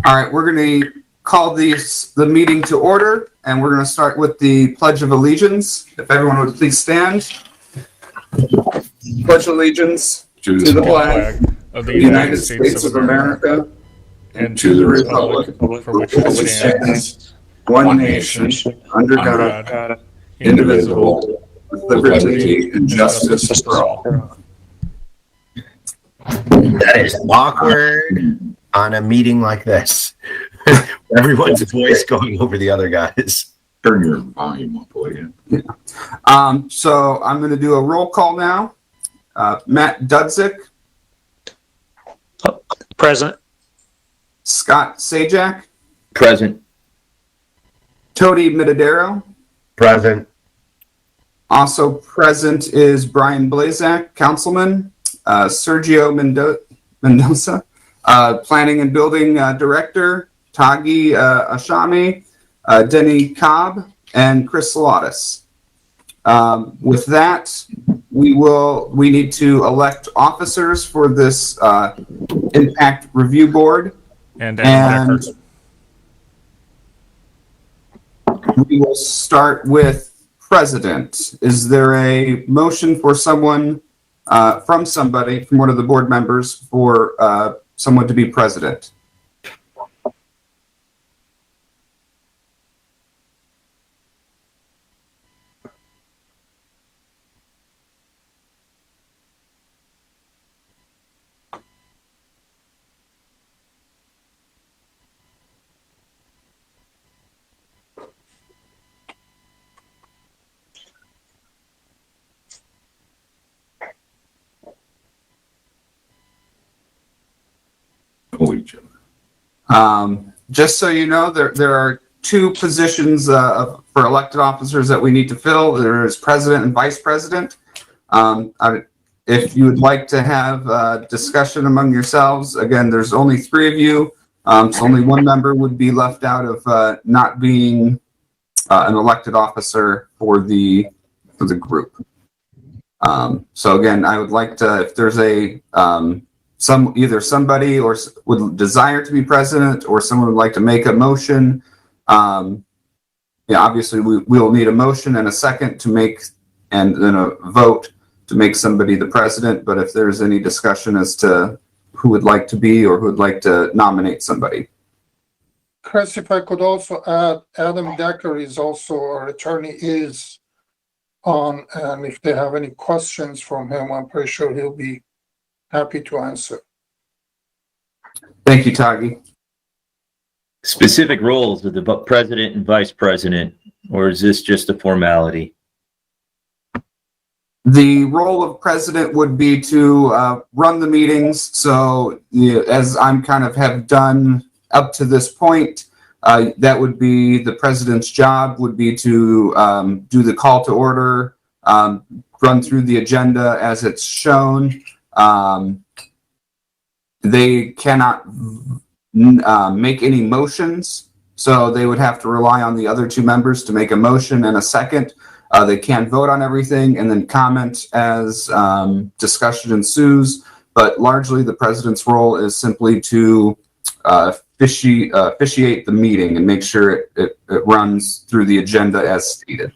All right, we're going to call the meeting to order, and we're going to start with the Pledge of Allegiance. If everyone would please stand. Pledge allegiance to the flag of the United States of America and to the republic for which it stands, one nation, under God, indivisible, with liberty and justice for all. That is awkward on a meeting like this. Everyone's voice going over the other guys. Turn your volume up, will you? Yeah. So I'm going to do a roll call now. Matt Dudzik. Present. Scott Sajak. Present. Tony Mitadero. Present. Also present is Brian Blazak, councilman. Sergio Mendoza, planning and building director. Tagi Ashami, Denny Cobb, and Chris Salatis. With that, we need to elect officers for this impact review board. And we will start with president. Is there a motion for someone from one of the board members for someone to be president? Just so you know, there are two positions for elected officers that we need to fill. There is president and vice president. If you would like to have a discussion among yourselves, again, there's only three of you, so only one member would be left out of not being an elected officer for the group. So again, I would like to, if there's either somebody or would desire to be president, or someone would like to make a motion. Obviously we will need a motion and a second to make, and then a vote to make somebody the president. But if there's any discussion as to who would like to be or who would like to nominate somebody. Chris, if I could also add, Adam Decker is also, our attorney is on, and if they have any questions from him, I'm pretty sure he'll be happy to answer. Thank you, Tagi. Specific roles of the president and vice president, or is this just a formality? The role of president would be to run the meetings. So as I'm kind of have done up to this point, that would be the president's job, would be to do the call to order, run through the agenda as it's shown. They cannot make any motions, so they would have to rely on the other two members to make a motion and a second. They can vote on everything and then comment as discussion ensues, but largely the president's role is simply to officiate the meeting and make sure it runs through the agenda as stated.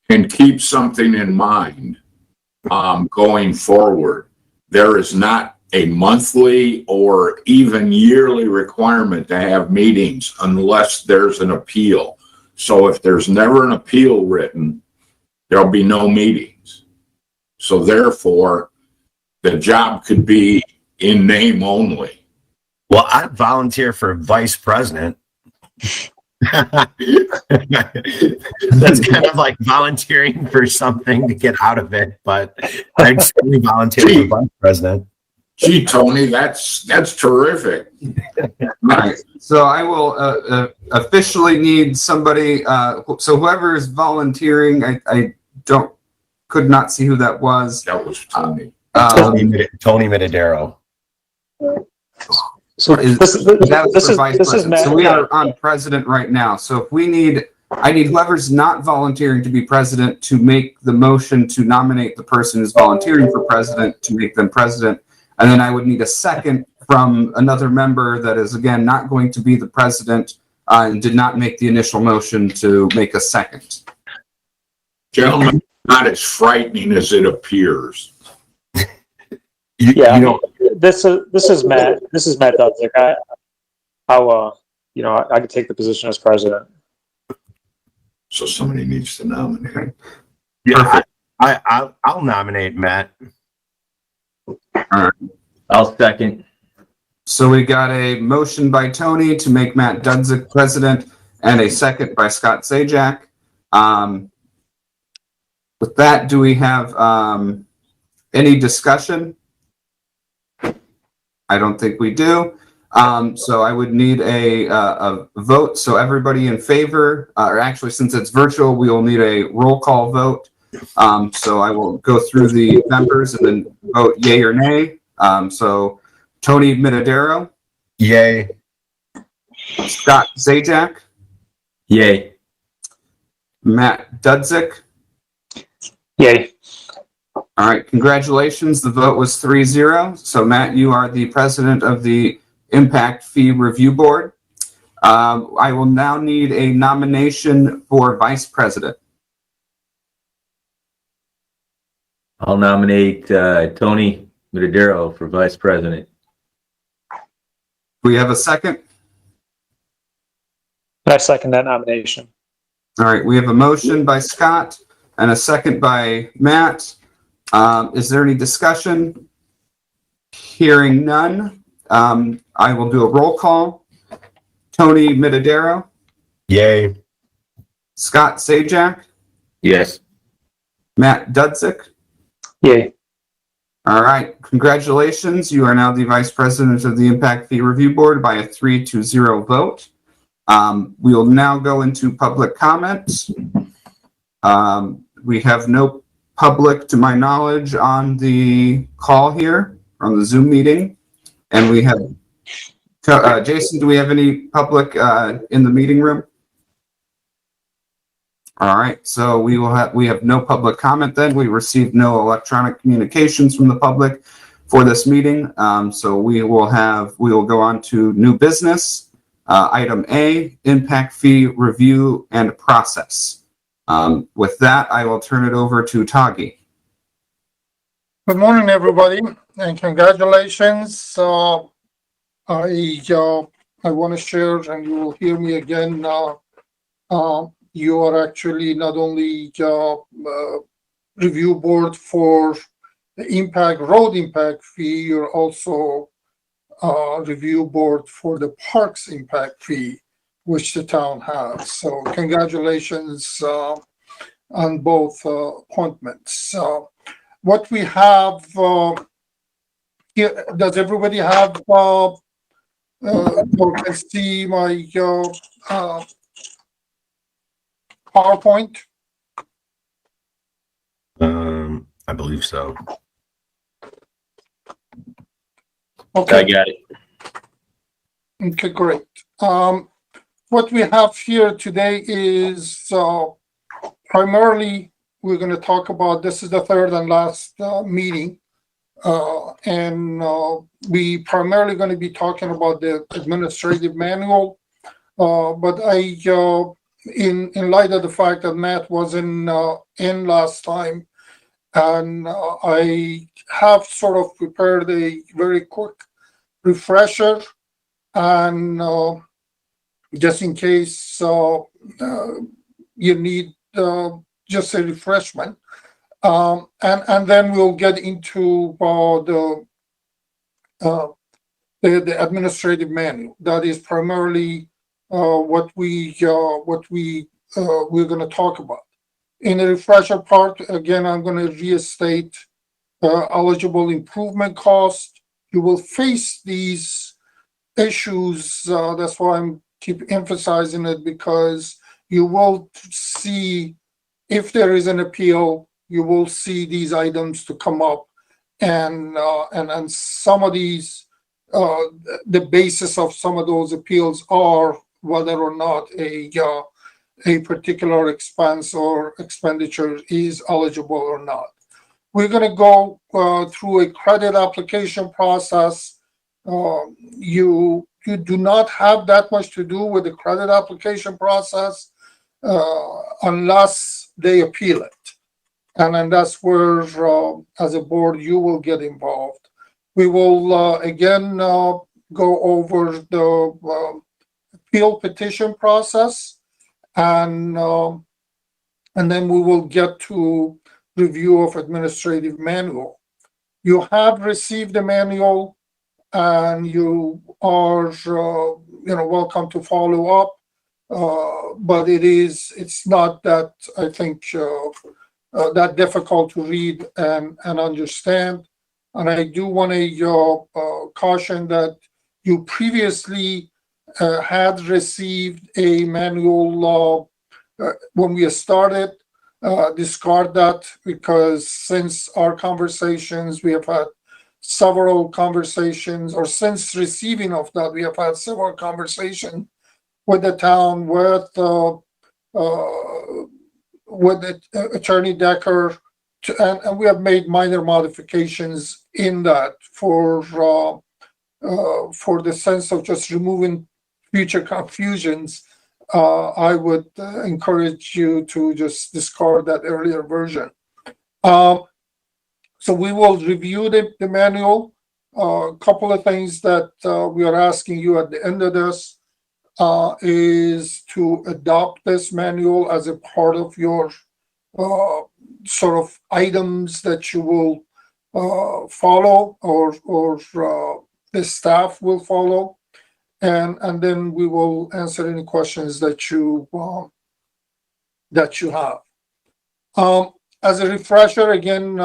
And keep something in mind going forward. There is not a monthly or even yearly requirement to have meetings unless there's an appeal. So if there's never an appeal written, there'll be no meetings. So therefore, the job could be in name only. Well, I'd volunteer for vice president. That's kind of like volunteering for something to get out of it, but I'd certainly volunteer for vice president. Gee, Tony, that's terrific. Right. So I will officially need somebody. So whoever is volunteering, I could not see who that was. That was Tony. Tony Mitadero. So this is Matt. So we are on president right now. So if I need whoever's not volunteering to be president to make the motion to nominate the person who's volunteering for president to make them president. And then I would need a second from another member that is, again, not going to be the president and did not make the initial motion to make a second. Gentlemen, not as frightening as it appears. You know, This is Matt. This is Matt Dudzik. I could take the position as president. So somebody needs to nominate. yeah, I'll nominate Matt. I'll second. So we got a motion by Tony to make Matt Dudzik president and a second by Scott Zajac. With that, do we have any discussion? I don't think we do. So I would need a vote. So everybody in favor, or actually since it's virtual, we will need a roll call vote. So I will go through the members and then vote yay or nay. So Tony Minadero. Yay. Scott Zajac. Yay. Matt Dudzik. Yay. All right, congratulations. The vote was 3-0. So Matt, you are the president of the Impact Fee Review Board. I will now need a nomination for vice president. I'll nominate Tony Minadero for vice president. Do we have a second? I second that nomination. All right, we have a motion by Scott and a second by Matt. Is there any discussion? Hearing none, I will do a roll call. Tony Minadero. Yay. Scott Zajac. Yes. Matt Dudzik. Yay. All right, congratulations. You are now the vice president of the Impact Fee Review Board by a 3-0 vote. We will now go into public comments. We have no public, to my knowledge, on the call here, on the Zoom meeting. And we have, Jason, do we have any public in the meeting room? All right, so we have no public comment then. We received no electronic communications from the public for this meeting. So we will go on to new business. Item A, impact fee review and process. With that, I will turn it over to Tagi. Good morning, everybody, and congratulations. I want to share, and you will hear me again. You are actually not only review board for the road impact fee, you're also review board for the parks impact fee, which the town has. So congratulations on both appointments. What we have here, does everybody have or can see my PowerPoint? I believe so. Okay. I got it. Okay, great. What we have here today is primarily we're going to talk about, this is the third and last meeting, and we primarily going to be talking about the administrative manual, but in light of the fact that Matt wasn't in last time, and I have sort of prepared a very quick refresher, and just in case you need just a refreshment, and then we'll get into the administrative manual. That is primarily what we're going to talk about. In the refresher part, again, I'm going to restate eligible improvement cost. You will face these issues. That's why I'm keep emphasizing it, because you will see, if there is an appeal, you will see these items to come up, and some of these, the basis of some of those appeals are whether or not a particular expense or expenditure is eligible or not. We're going to go through a credit application process. You do not have that much to do with the credit application process unless they appeal it. And then that's where, as a board, you will get involved. We will, again, go over the appeal petition process, and then we will get to review of administrative manual. You have received the manual, and you are, welcome to follow up. But it's not that, I think, that difficult to read and understand. And I do want to caution that you previously had received a manual when we started. Discard that, because since our conversations, we have had several conversations, or since receiving of that, we have had several conversations with the town, with Attorney Decker, and we have made minor modifications in that for the sense of just removing future confusions. I would encourage you to just discard that earlier version. So we will review the manual. A couple of things that we are asking you at the end of this is to adopt this manual as a part of your sort of items that you will follow, or the staff will follow. And then we will answer any questions that you have. As a refresher, again,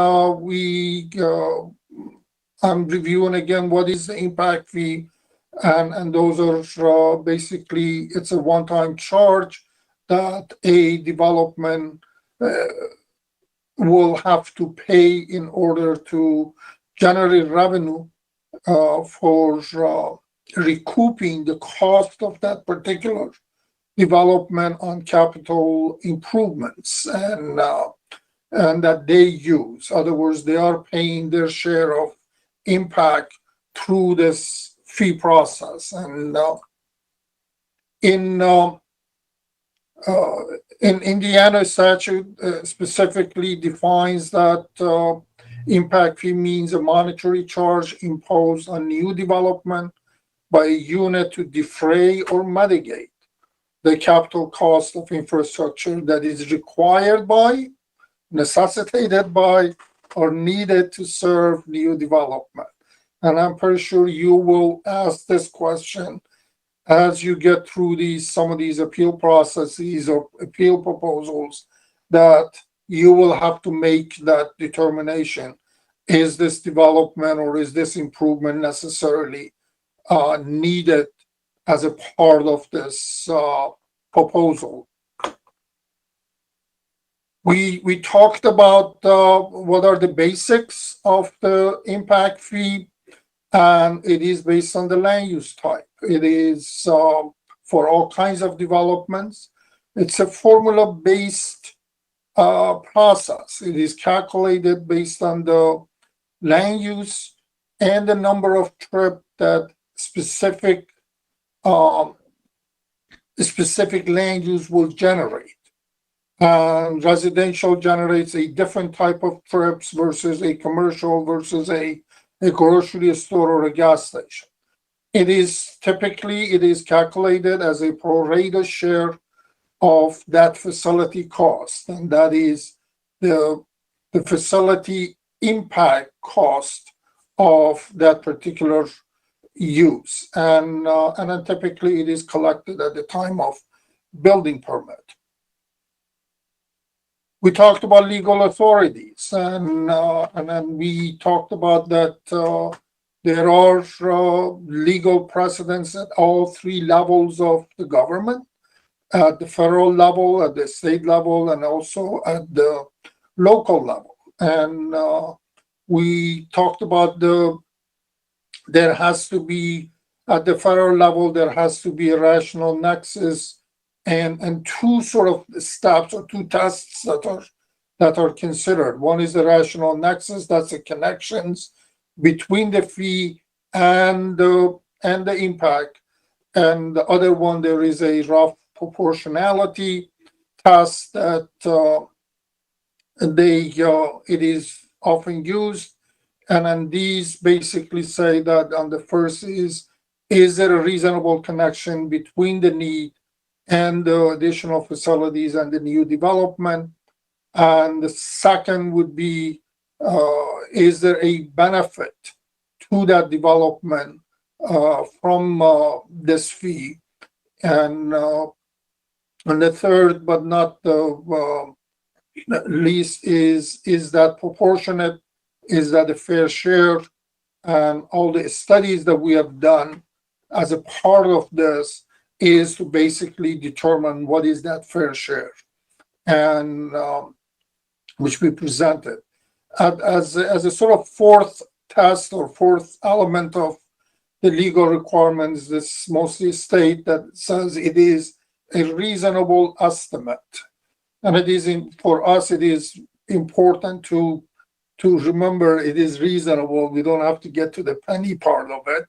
I'm reviewing again what is the impact fee, and those are basically, it's a one-time charge that a development will have to pay in order to generate revenue for recouping the cost of that particular development on capital improvements and that they use. In other words, they are paying their share of impact through this fee process. And in Indiana statute specifically defines that impact fee means a monetary charge imposed on new development by a unit to defray or mitigate the capital cost of infrastructure that is required by, necessitated by, or needed to serve new development. And I'm pretty sure you will ask this question as you get through some of these appeal processes or appeal proposals, that you will have to make that determination. Is this development or is this improvement necessarily needed as a part of this proposal? We talked about what are the basics of the impact fee, and it is based on the land use type. It is for all kinds of developments. It's a formula-based process. It is calculated based on the land use and the number of trips that specific land use will generate. Residential generates a different type of trips versus a commercial versus a grocery store or a gas station. It is calculated as a pro rata share of that facility cost, and that is the facility impact cost of that particular use, and then typically it is collected at the time of building permit. We talked about legal authorities, and then we talked about that there are legal precedents at all three levels of the government, at the federal level, at the state level, and also at the local level. And we talked about there has to be, at the federal level, there has to be a rational nexus and two sort of steps or two tests that are considered. One is the rational nexus, that's the connections between the fee and the impact. And the other one, there is a rough proportionality test that it is often used. And then these basically say that on the first is there a reasonable connection between the need and the additional facilities and the new development? And the second would be, is there a benefit to that development from this fee? And the third, but not the least, is that proportionate? Is that a fair share? And all the studies that we have done as a part of this is to basically determine what is that fair share, and which we presented as a sort of fourth test or fourth element of the legal requirements. This mostly state that says it is a reasonable estimate, and it is for us. It is important to remember it is reasonable. We don't have to get to the penny part of it,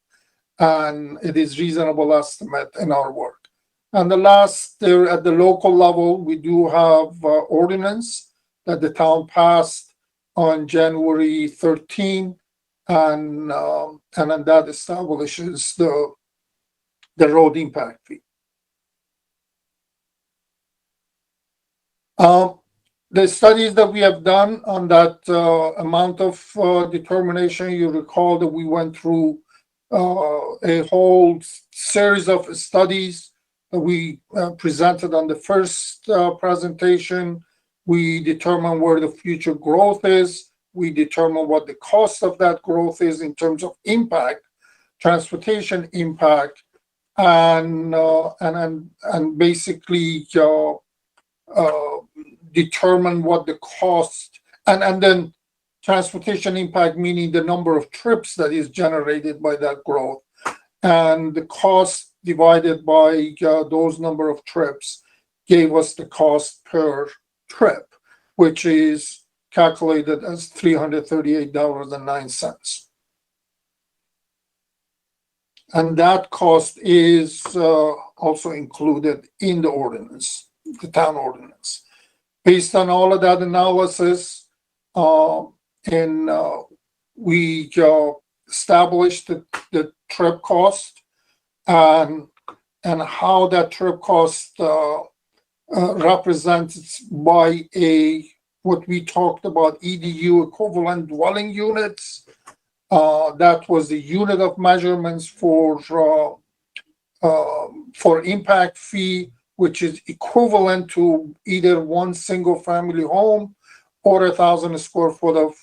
and it is reasonable estimate in our work. And the last, there at the local level, we do have ordinance that the town passed on January 13, and then that establishes the road impact fee. The studies that we have done on that amount of determination, you recall that we went through a whole series of studies that we presented on the first presentation. We determine where the future growth is. We determine what the cost of that growth is in terms of impact, transportation impact, and basically determine what the cost, and then transportation impact, meaning the number of trips that is generated by that growth, and the cost divided by those number of trips gave us the cost per trip, which is calculated as $338.09. And that cost is also included in the ordinance, the town ordinance. Based on all of that analysis, we established the trip cost and how that trip cost represents by what we talked about, EDU, equivalent dwelling units. That was the unit of measurements for impact fee, which is equivalent to either one single family home or 1,000 square foot of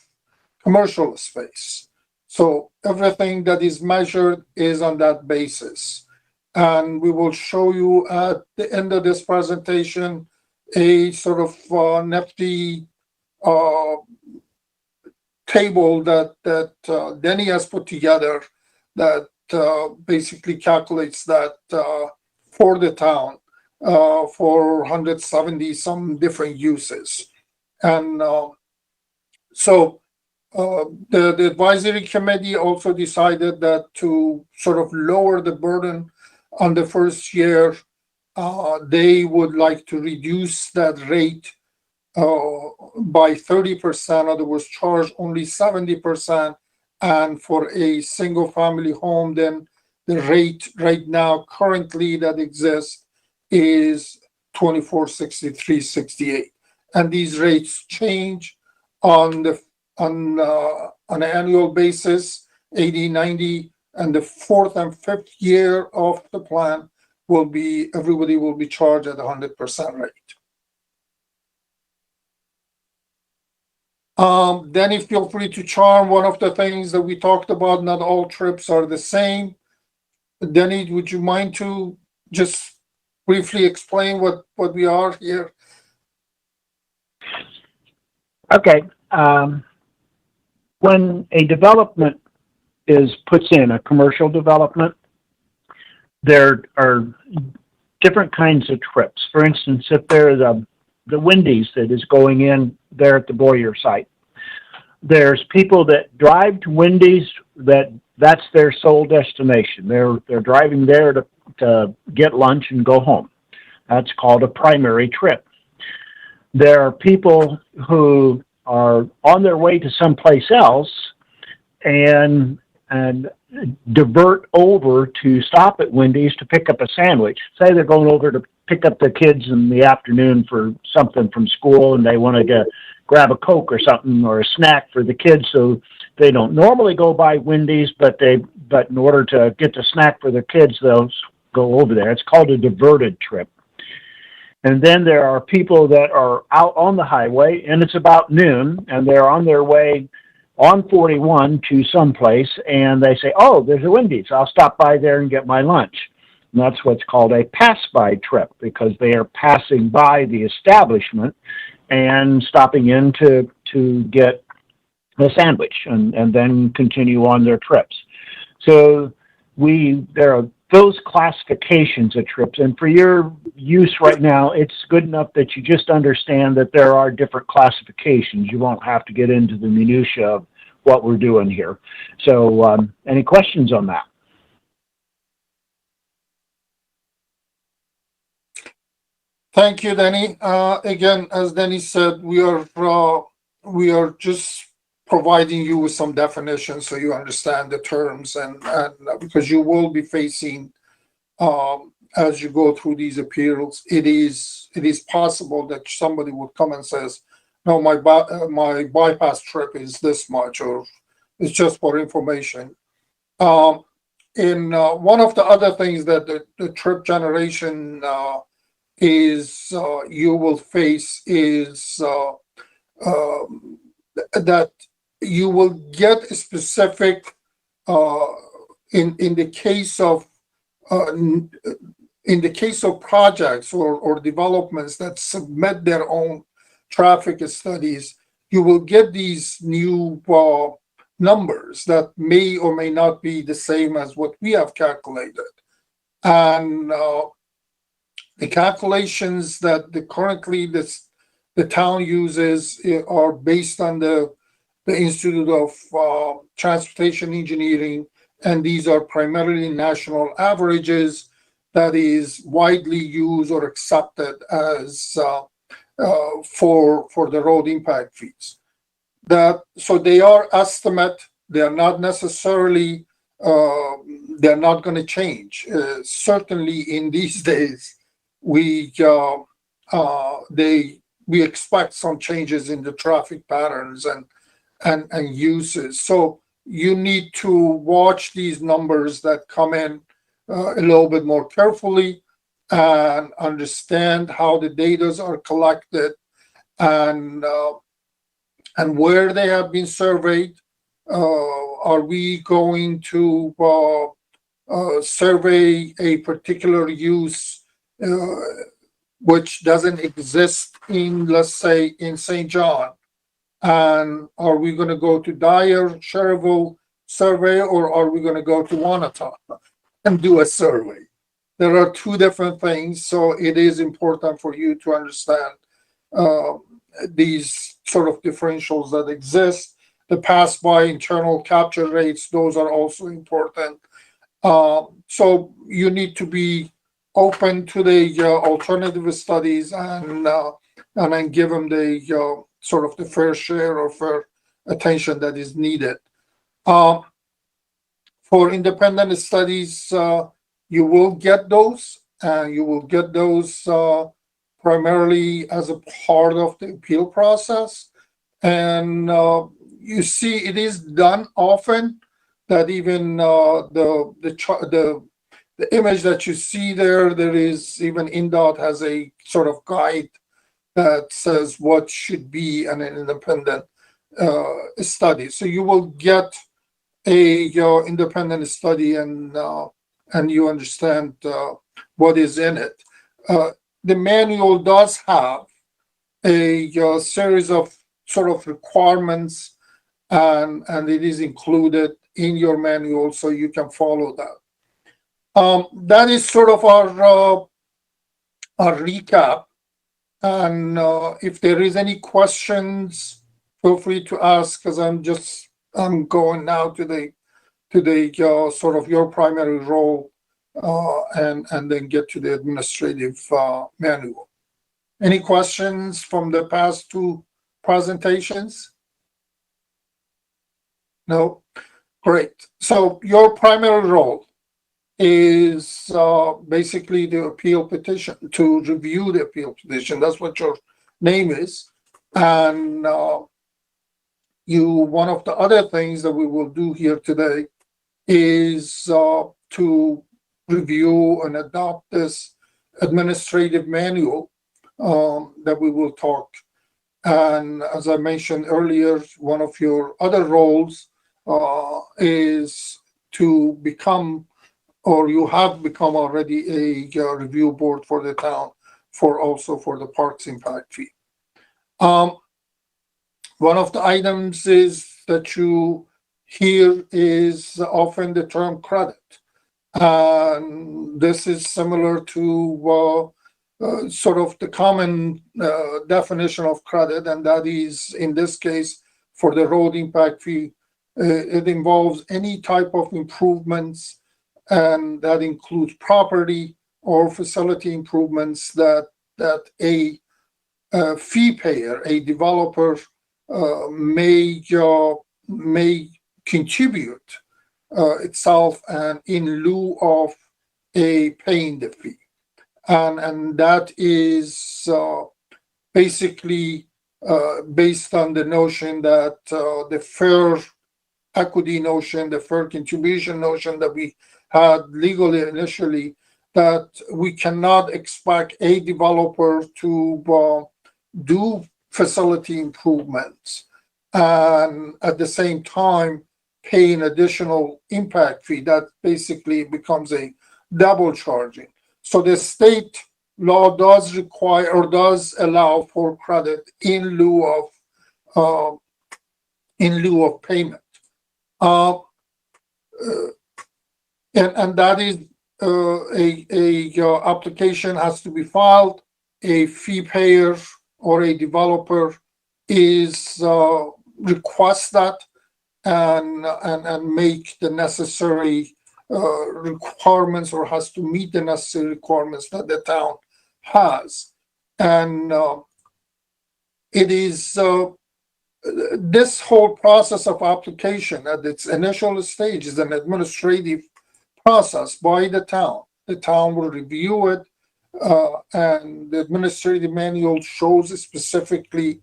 commercial space. So everything that is measured is on that basis. And we will show you at the end of this presentation a sort of nifty table that Denny has put together that basically calculates that for the town for 170 some different uses. And so the advisory committee also decided that to sort of lower the burden on the first year, they would like to reduce that rate by 30%. In other words, charge only 70%. And for a single family home, then the rate right now currently that exists is $24.63.68. And these rates change on an annual basis, 80, 90, and the fourth and fifth year of the plan everybody will be charged at 100% rate. Then feel free to charm. One of the things that we talked about, not all trips are the same. Denny, would you mind to just briefly explain what we are here? Okay. When a development is puts in a commercial development, there are different kinds of trips. For instance, if there is a the Wendy's that is going in there at the Boyer site. There's people that drive to Wendy's that's their sole destination. They're driving there to get lunch and go home. That's called a primary trip. There are people who are on their way to someplace else and divert over to stop at Wendy's to pick up a sandwich. Say they're going over to pick up the kids in the afternoon for something from school, and they want to grab a Coke or something or a snack for the kids, so they don't normally go by Wendy's, but in order to get the snack for their kids, they'll go over there. It's called a diverted trip. And then there are people that are out on the highway, and it's about noon, and they're on their way on 41 to someplace, and they say, oh, there's a Wendy's. I'll stop by there and get my lunch. And that's what's called a pass-by trip, because they are passing by the establishment and stopping in to get a sandwich and then continue on their trips. So there are those classifications of trips, and for your use right now, it's good enough that you just understand that there are different classifications. You won't have to get into the minutia of what we're doing here. So any questions on that? Thank you, Danny. Again, as Danny said, we are just providing you with some definitions so you understand the terms, and because you will be facing as you go through these appeals, it is possible that somebody would come and says, no, my bypass trip is this much, or it's just for information. In one of the other things that the trip generation is you will face is that you will get a specific in the case of projects or developments that submit their own traffic studies, you will get these new numbers that may or may not be the same as what we have calculated. And the calculations that currently the town uses are based on the Institute of Transportation Engineering, and these are primarily national averages that is widely used or accepted as for the road impact fees. So they are estimate. They are not necessarily they're not going to change. Certainly in these days, we expect some changes in the traffic patterns and uses. So you need to watch these numbers that come in a little bit more carefully and understand how the data are collected and where they have been surveyed. Are we going to survey a particular use which doesn't exist in, let's say, in St. John? And are we going to go to Dyer, Cherville survey, or are we going to go to Wanata and do a survey? There are two different things, so it is important for you to understand these sort of differentials that exist. The pass-by internal capture rates, those are also important. So you need to be open to the alternative studies and then give them the sort of the fair share or fair attention that is needed. For independent studies, you will get those, and you will get those primarily as a part of the appeal process. And you see, it is done often that even the image that you see there is even INDOT has a sort of guide that says what should be an independent study. So you will get a independent study and you understand what is in it. The manual does have a series of sort of requirements, and it is included in your manual, so you can follow that. That is sort of our recap. And if there is any questions, feel free to ask, because I'm going now to the sort of your primary role, and then get to the administrative manual. Any questions from the past two presentations? No? Great. So your primary role is basically the appeal petition, to review the appeal petition. That's what your name is. And one of the other things that we will do here today is to review and adopt this administrative manual that we will talk. And as I mentioned earlier, one of your other roles is to become, or you have become already, a review board for the town, for the parks impact fee. One of the items is that you hear is often the term credit. And this is similar to sort of the common definition of credit, and that is, in this case, for the road impact fee, it involves any type of improvements, and that includes property or facility improvements that a fee payer, a developer, may contribute itself and in lieu of paying the fee. And that is basically based on the notion that the fair equity notion, the fair contribution notion that we had legally initially, that we cannot expect a developer to do facility improvements and at the same time pay an additional impact fee. That basically becomes a double charging. So the state law does require, or does allow, for credit in lieu of payment, and that is a application has to be filed. A fee payer or a developer is request that and make the necessary requirements, or has to meet the necessary requirements that the town has. And it is this whole process of application at its initial stage is an administrative process by the town. The town will review it, and the administrative manual shows specifically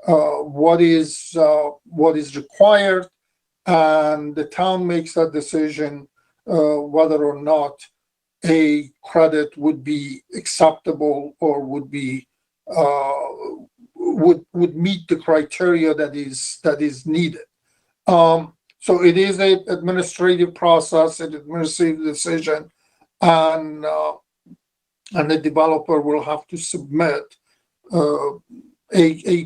what is required, and the town makes that decision whether or not a credit would be acceptable or would be would meet the criteria that is needed. So it is an administrative process, an administrative decision, and the developer will have to submit a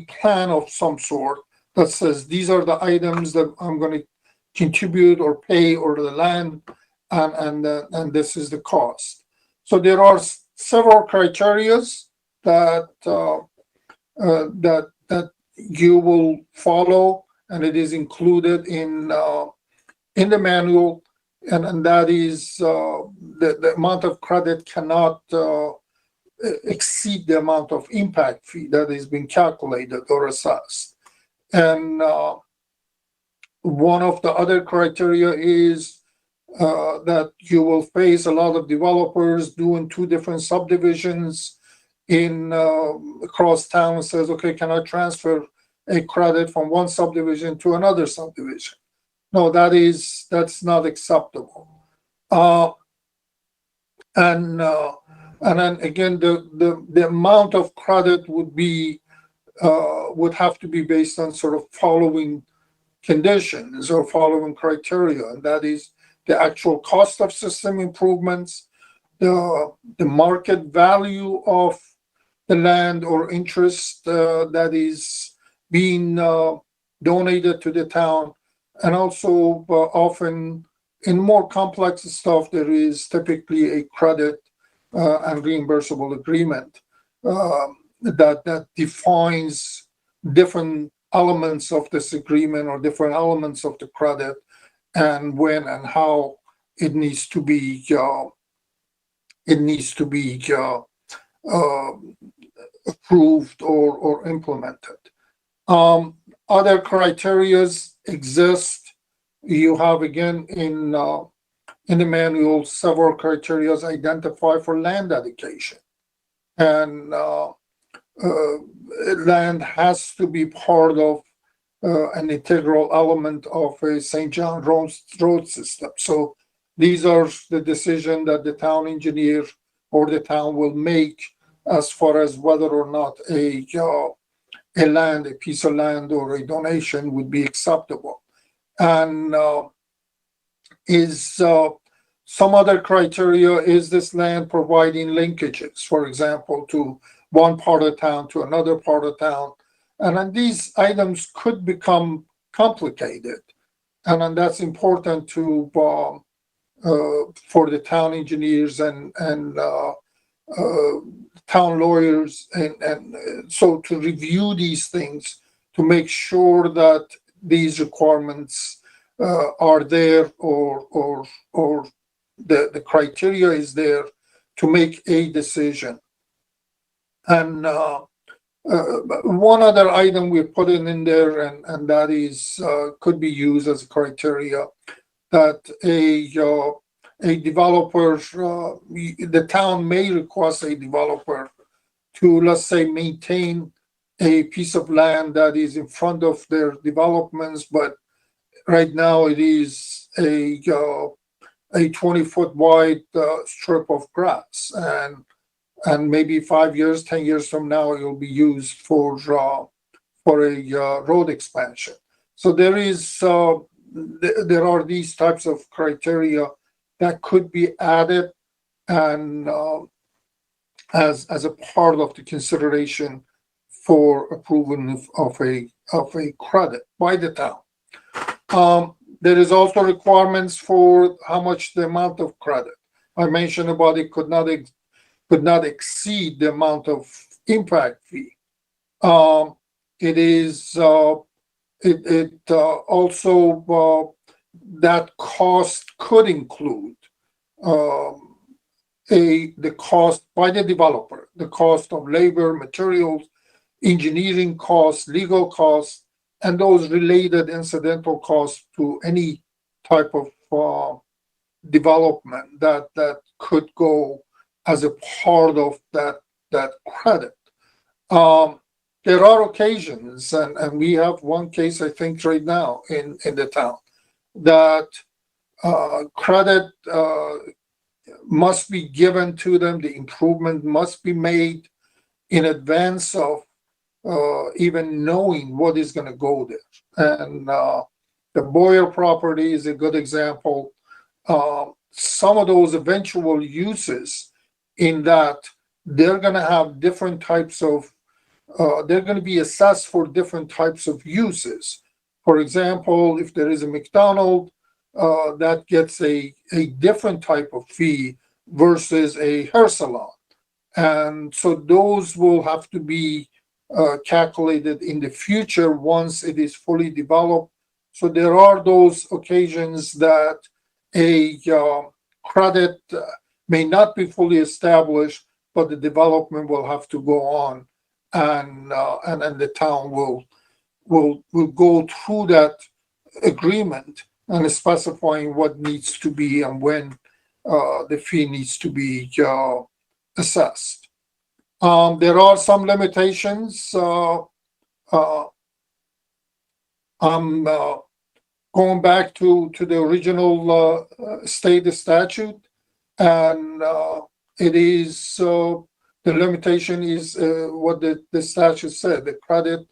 plan of some sort that says these are the items that I'm going to contribute or pay, or the land, and this is the cost. So there are several criteria that you will follow, and it is included in the manual, and that is the amount of credit cannot exceed the amount of impact fee that is being calculated or assessed. And one of the other criteria is that you will face a lot of developers doing two different subdivisions in across town, and says, okay, can I transfer a credit from one subdivision to another subdivision? No, that's not acceptable. And then again, the amount of credit would have to be based on sort of following conditions or following criteria, and that is the actual cost of system improvements, the market value of the land or interest that is being donated to the town, and also often in more complex stuff there is typically a credit and reimbursable agreement that defines different elements of this agreement or different elements of the credit, and when and how it needs to be approved or implemented. Other criterias exist. You have again in the manual several criterias identified for land dedication, and land has to be part of an integral element of a St. John road system. So these are the decision that the town engineer or the town will make as far as whether or not a piece of land or a donation would be acceptable. And some other criteria, is this land providing linkages, for example, to one part of town to another part of town? And then these items could become complicated. And then that's important to for the town engineers and town lawyers, and so to review these things to make sure that these requirements are there, or the criteria is there to make a decision. And one other item we put in there, and that is could be used as a criteria, that a developer, the town may request a developer to, let's say, maintain a piece of land that is in front of their developments, but right now it is a 20-foot wide strip of grass, and maybe 5 years, 10 years from now, it will be used for a road expansion. So there are these types of criteria that could be added, and as a part of the consideration for approval of a credit by the town. There is also requirements for how much the amount of credit. I mentioned about it could not exceed the amount of impact fee. It is also that cost could include the cost by the developer, the cost of labor, materials, engineering costs, legal costs, and those related incidental costs to any type of development that could go as a part of that credit. There are occasions, and we have one case, I think, right now in the town, that credit must be given to them. The improvement must be made in advance of even knowing what is going to go there. And the Boyer property is a good example. Some of those eventual uses, in that they're going to have different types of, they're going to be assessed for different types of uses. For example, if there is a McDonald's, that gets a different type of fee versus a hair salon. And so those will have to be calculated in the future once it is fully developed. So there are those occasions that a credit may not be fully established, but the development will have to go on, and then the town will go through that agreement and specifying what needs to be and when the fee needs to be assessed. There are some limitations. I'm going back to the original state statute, and it is the limitation is what the statute said. The credit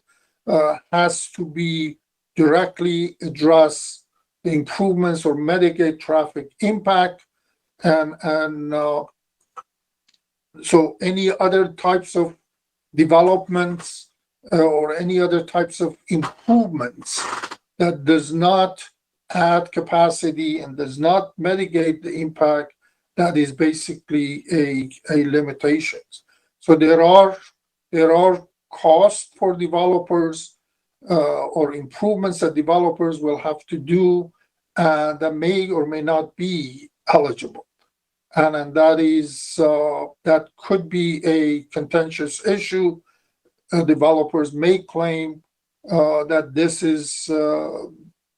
has to be directly address the improvements or mitigate traffic impact, and so any other types of developments or any other types of improvements that does not add capacity and does not mitigate the impact, that is basically a limitation. So there are there are costs for developers or improvements that developers will have to do that may or may not be eligible. And that is that could be a contentious issue. Developers may claim that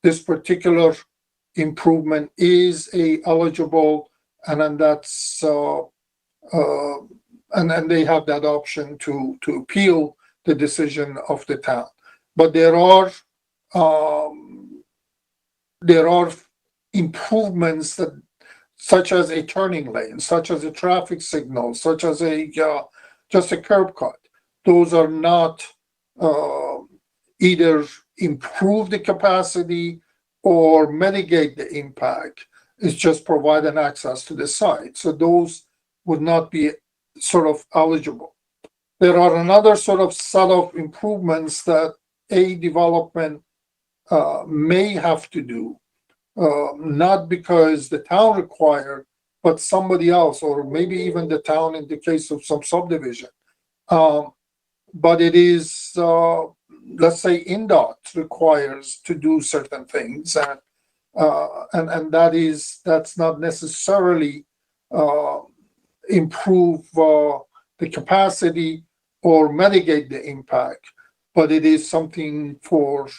this particular improvement is eligible, and then that's and then they have that option to appeal the decision of the town. But there are improvements that, such as a turning lane, such as a traffic signal, such as just a curb cut. Those are not either improve the capacity or mitigate the impact. It's just provide an access to the site. So those would not be sort of eligible. There are another sort of set of improvements that a development may have to do, not because the town required, but somebody else, or maybe even the town in the case of some subdivision. But it is, let's say, INDOT requires to do certain things, and that's not necessarily improve the capacity or mitigate the impact, but it is something for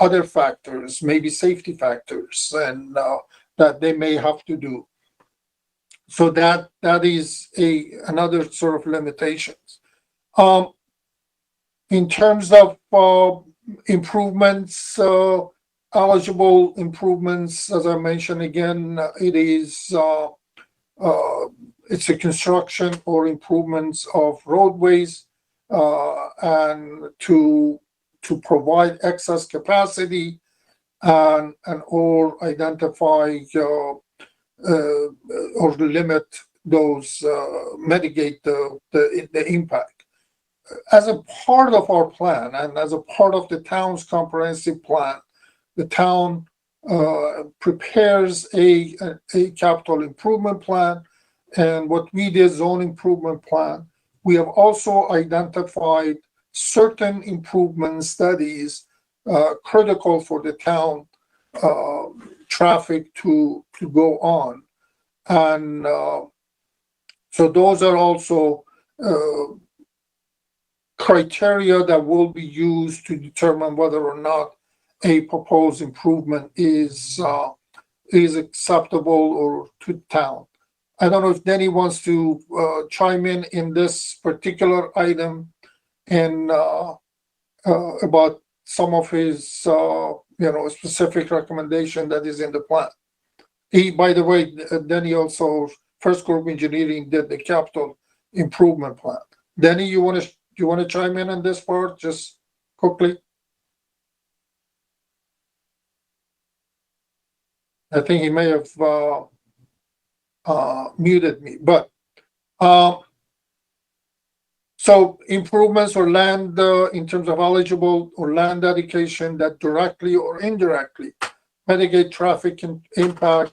other factors, maybe safety factors, and that they may have to do. So that is another sort of limitations. In terms of improvements, eligible improvements, as I mentioned again, it is it's a construction or improvements of roadways and to provide excess capacity and or identify or limit those, mitigate the impact. As a part of our plan and as a part of the town's comprehensive plan, the town prepares a capital improvement plan, and what we did, zone improvement plan. We have also identified certain improvement studies critical for the town traffic to go on, and so those are also criteria that will be used to determine whether or not a proposed improvement is acceptable or to town. I don't know if Denny wants to chime in this particular item and about some of his specific recommendation that is in the plan. He, by the way, Denny also, First Group Engineering did the capital improvement plan. Denny, you want to chime in on this part just quickly? I think he may have muted me, but so improvements or land in terms of eligible or land dedication that directly or indirectly mitigate traffic impact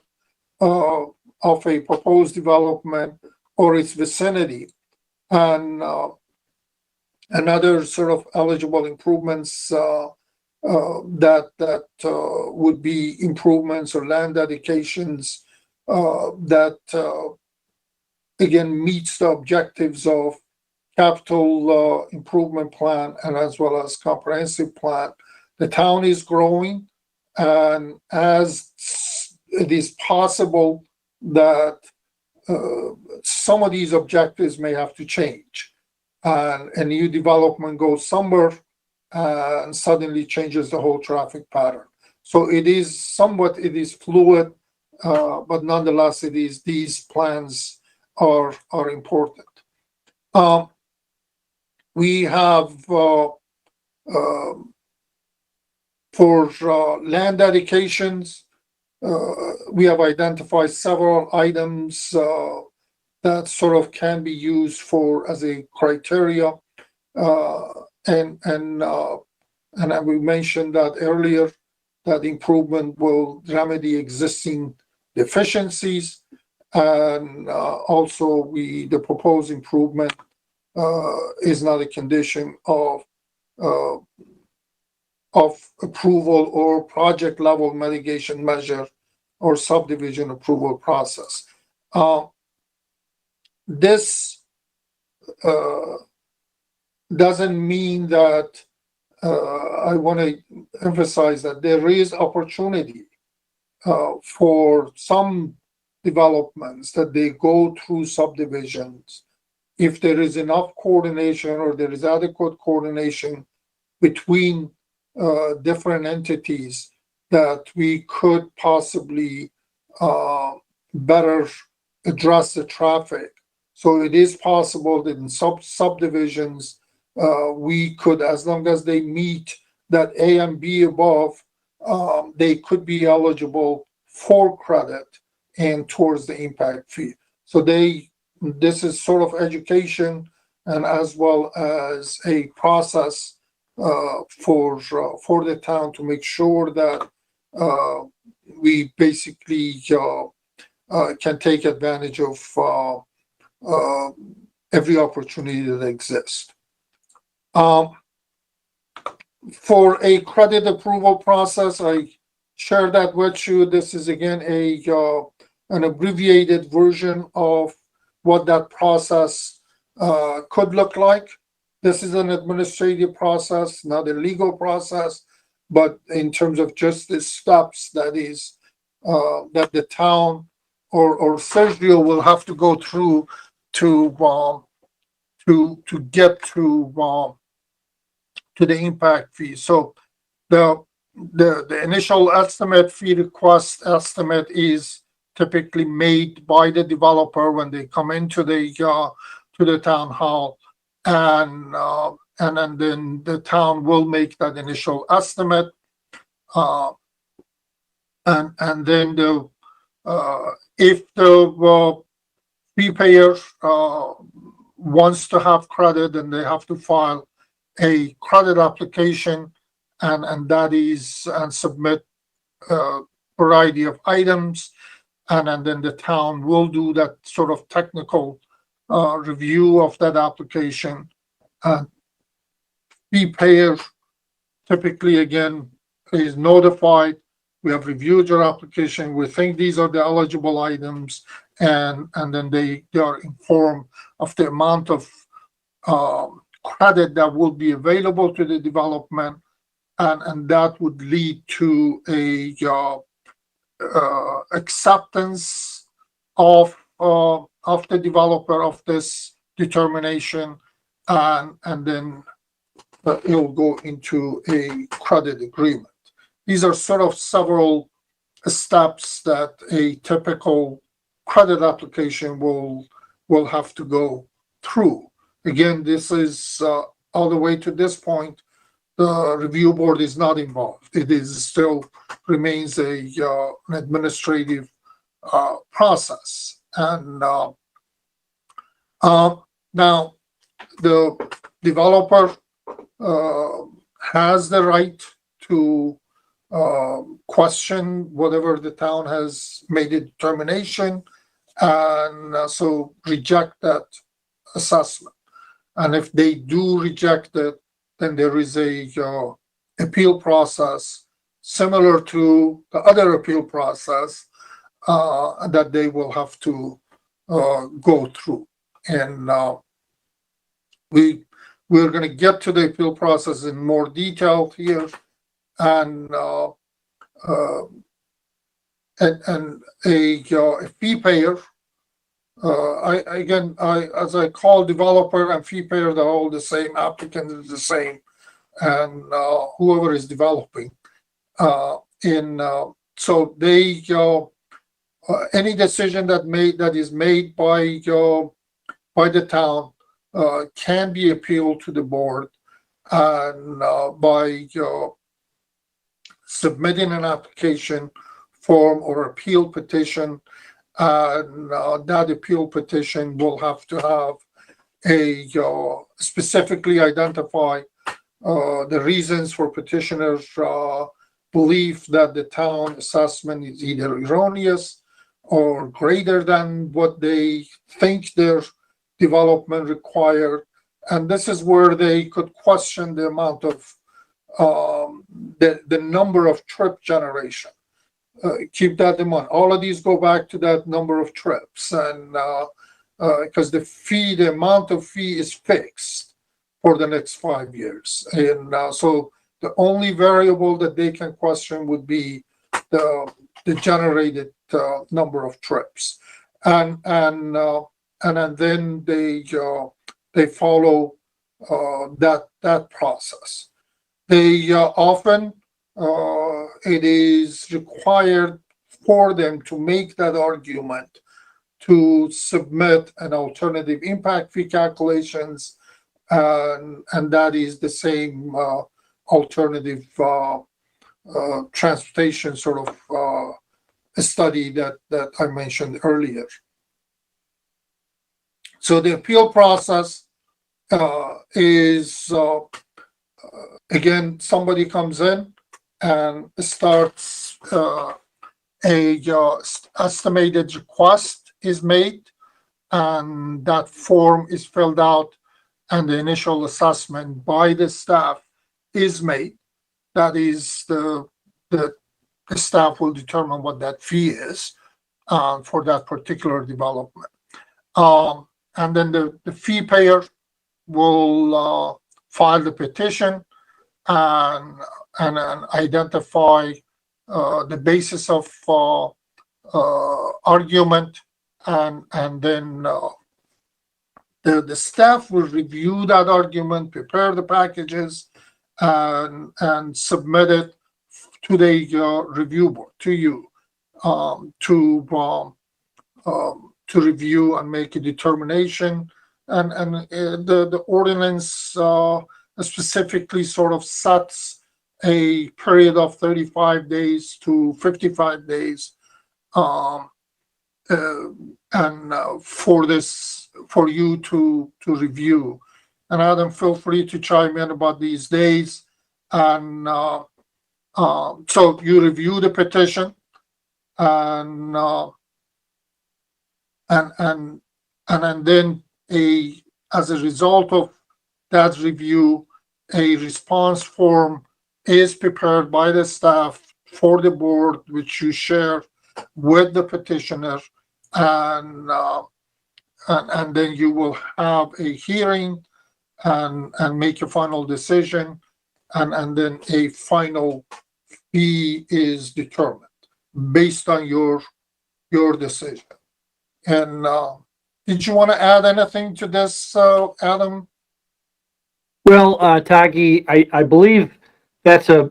of a proposed development or its vicinity, and other sort of eligible improvements that would be improvements or land dedications that again meets the objectives of capital improvement plan and as well as comprehensive plan. The town is growing, and as it is possible that some of these objectives may have to change, and a new development goes somewhere and suddenly changes the whole traffic pattern. So it is fluid, but nonetheless, these plans are important. We have for land dedications, we have identified several items that sort of can be used as a criteria, and we mentioned that earlier, that improvement will remedy existing deficiencies, and also the proposed improvement is not a condition of approval or project level mitigation measure or subdivision approval process. This doesn't mean that I want to emphasize that there is opportunity for some developments that they go through subdivisions if there is enough coordination or there is adequate coordination between different entities that we could possibly better address the traffic. So it is possible that in subdivisions, we could, as long as they meet that A and B above, they could be eligible for credit and towards the impact fee. So this is sort of education and as well as a process for the town to make sure that we basically can take advantage of every opportunity that exists. For a credit approval process, I share that with you. This is again an abbreviated version of what that process could look like. This is an administrative process, not a legal process, but in terms of just the steps that is that the town or Sergio will have to go through to get to the impact fee. So the initial estimate, fee request estimate, is typically made by the developer when they come into the town hall, and then the town will make that initial estimate, and then if the fee payer wants to have credit, then they have to file a credit application, and that is and submit a variety of items, and then the town will do that sort of technical review of that application. Fee payer typically again is notified. We have reviewed your application. We think these are the eligible items, and then they are informed of the amount of credit that will be available to the development, and that would lead to a acceptance of the developer of this determination, and then it will go into a credit agreement. These are sort of several steps that a typical credit application will have to go through. Again, this is all the way to this point, the review board is not involved. It is still remains an administrative process. And now the developer has the right to question whatever the town has made a determination, and so reject that assessment. And if they do reject it, then there is a appeal process similar to the other appeal process that they will have to go through. And we're going to get to the appeal process in more detail here, and a fee payer. As I call developer and fee payer, they're all the same. Applicant is the same, and whoever is developing. So they any decision that is made by the town can be appealed to the board, and by submitting an application form or appeal petition. That appeal petition will have to have a specifically identify the reasons for petitioner's belief that the town assessment is either erroneous or greater than what they think their development required, And this is where they could question the amount of the number of trip generation. Keep that in mind. All of these go back to that number of trips, and because the amount of fee is fixed for the next 5 years, and so the only variable that they can question would be the generated number of trips, and then they follow that process. They often it is required for them to make that argument to submit an alternative impact fee calculations, and that is the same alternative transportation sort of study that I mentioned earlier. So the appeal process is again, somebody comes in and starts estimated request is made, and that form is filled out, and the initial assessment by the staff is made. That is the staff will determine what that fee is for that particular development. And then the fee payer will file the petition and identify the basis of argument, and then the staff will review that argument, prepare the packages, and submit it to the review board, to you, to review and make a determination. And the ordinance specifically sort of sets a period of 35 days to 55 days for you to review. And Adam, feel free to chime in about these days. And so you review the petition, and then as a result of that review, a response form is prepared by the staff for the board, which you share with the petitioner, and then you will have a hearing and make a final decision, and then a final fee is determined based on your decision. And did you want to add anything to this, Adam? Well, Tagi, I believe that's a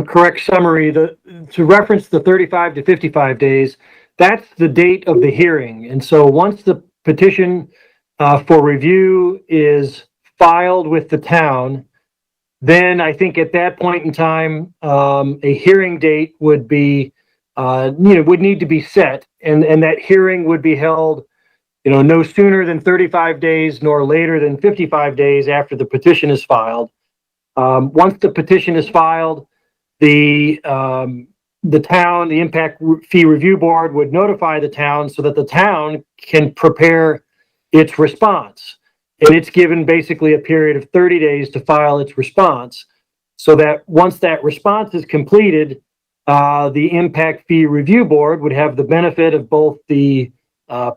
correct summary. To reference the 35 to 55 days, that's the date of the hearing. And so once the petition for review is filed with the town, then I think at that point in time, a hearing date would be, would need to be set, and that hearing would be held, no sooner than 35 days nor later than 55 days after the petition is filed. Once the petition is filed, the town, the Impact Fee Review Board would notify the town so that the town can prepare its response. And it's given basically a period of 30 days to file its response, so that once that response is completed, the Impact Fee Review Board would have the benefit of both the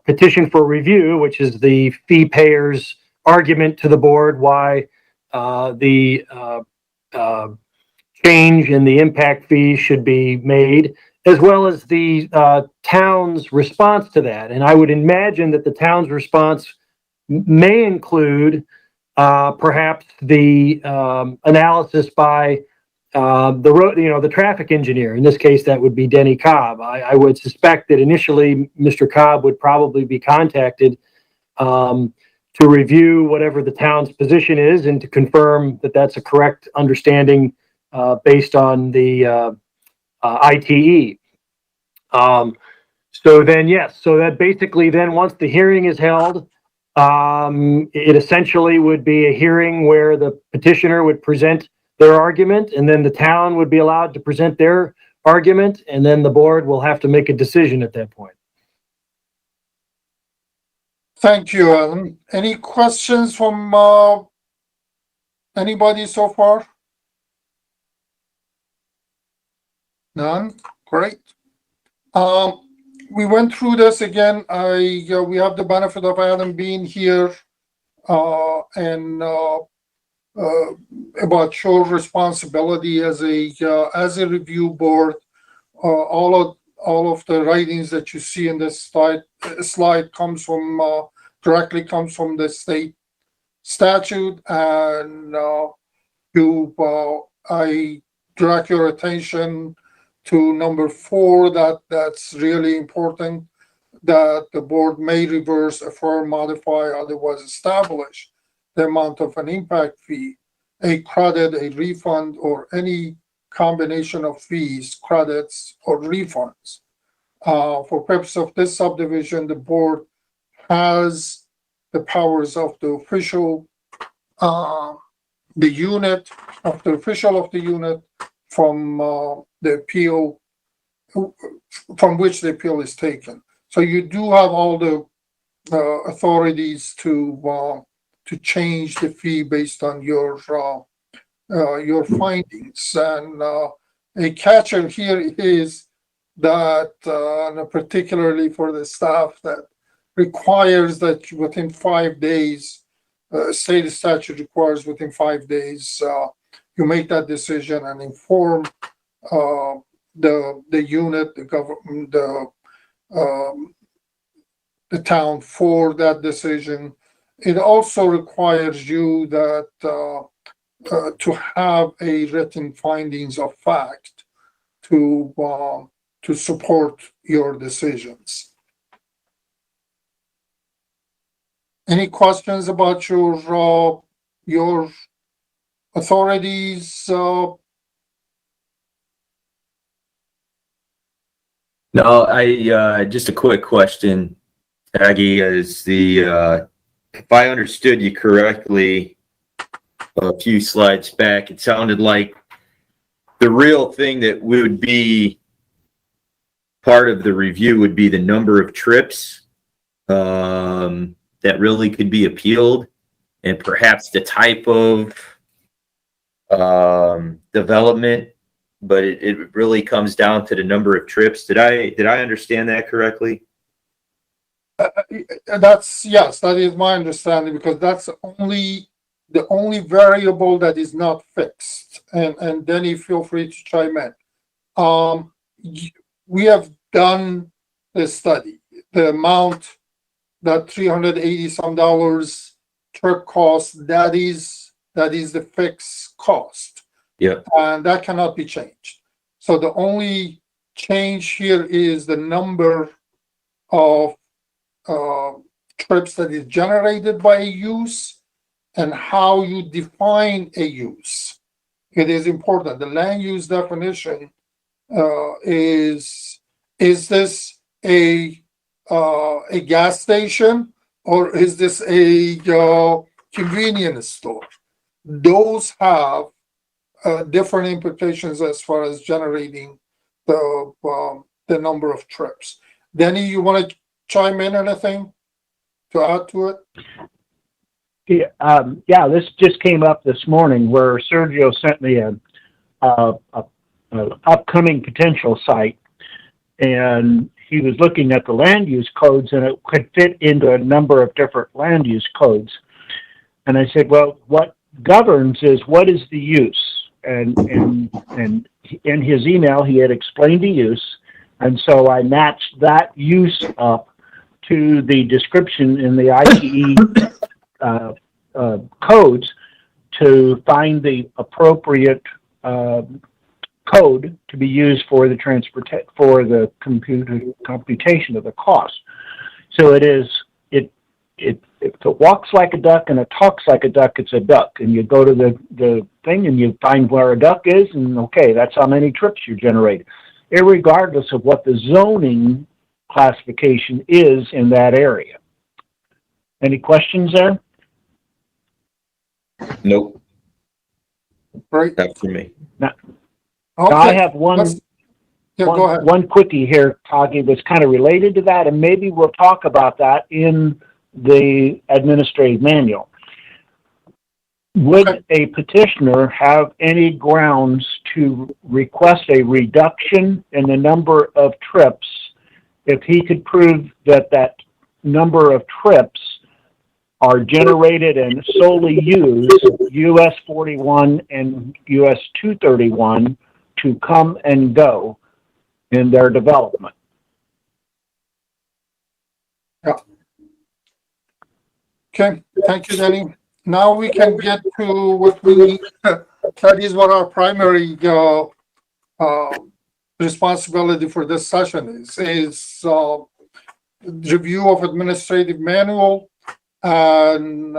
petition for review, which is the fee payer's argument to the board why the change in the impact fee should be made, as well as the town's response to that. And I would imagine that the town's response may include perhaps the analysis by the traffic engineer. In this case, that would be Denny Cobb. I would suspect that initially Mr. Cobb would probably be contacted to review whatever the town's position is and to confirm that that's a correct understanding based on the ITE. So then, yes, so that basically then once the hearing is held, it essentially would be a hearing where the petitioner would present their argument, and then the town would be allowed to present their argument, and then the board will have to make a decision at that point. Thank you, Alan. Any questions from anybody so far? None? Great. We went through this again. We have the benefit of Adam being here and about your responsibility as a review board. All of the writings that you see in this slide comes from directly comes from the state statute, and I direct your attention to number 4, that's really important, that the board may reverse, affirm, modify, otherwise establish the amount of an impact fee, a credit, a refund, or any combination of fees, credits, or refunds. For purpose of this subdivision, the board has the powers of the official, the unit, of the official of the unit from the appeal, from which the appeal is taken. So you do have all the authorities to change the fee based on your findings. And a catcher here is that, particularly for the staff, that requires that within 5 days, state statute requires within 5 days, you make that decision and inform the unit, the government, the town for that decision. It also requires you that to have a written findings of fact to support your decisions. Any questions about your authorities? No, I just a quick question, Aggie, is if I understood you correctly a few slides back, it sounded like the real thing that would be part of the review would be the number of trips that really could be appealed, and perhaps the type of development, but it really comes down to the number of trips. Did I understand that correctly? Yes, that is my understanding, because that's the only variable that is not fixed. And Denny, feel free to chime in. We have done the study. The amount that $380 some trip cost, that is the fixed cost. Yeah. And that cannot be changed. So the only change here is the number of trips that is generated by a use and how you define a use. It is important. The land use definition is this a gas station, or is this a convenience store? Those have different implications as far as generating the number of trips. Denny, you want to chime in anything to add to it? Yeah, this just came up this morning where Sergio sent me a upcoming potential site, and he was looking at the land use codes, and it could fit into a number of different land use codes. And I said, well, what governs is what is the use? And in his email, he had explained the use, and so I matched that use up to the description in the ITE codes to find the appropriate code to be used for the computation of the cost. So it if it walks like a duck and it talks like a duck, it's a duck. And you go to the thing and you find where a duck is, and okay, that's how many trips you generate, irregardless of what the zoning classification is in that area. Any questions there? Nope. Right. Not for me. Now, Okay. I have one go ahead. quickie here, Tagi, that's kind of related to that, and maybe we'll talk about that in the administrative manual. Would a petitioner have any grounds to request a reduction in the number of trips if he could prove that that number of trips are generated and solely use US 41 and US 231 to come and go in their development? Okay, thank you, Danny. Now we can get to what we, that is what our primary responsibility for this session is review of administrative manual. And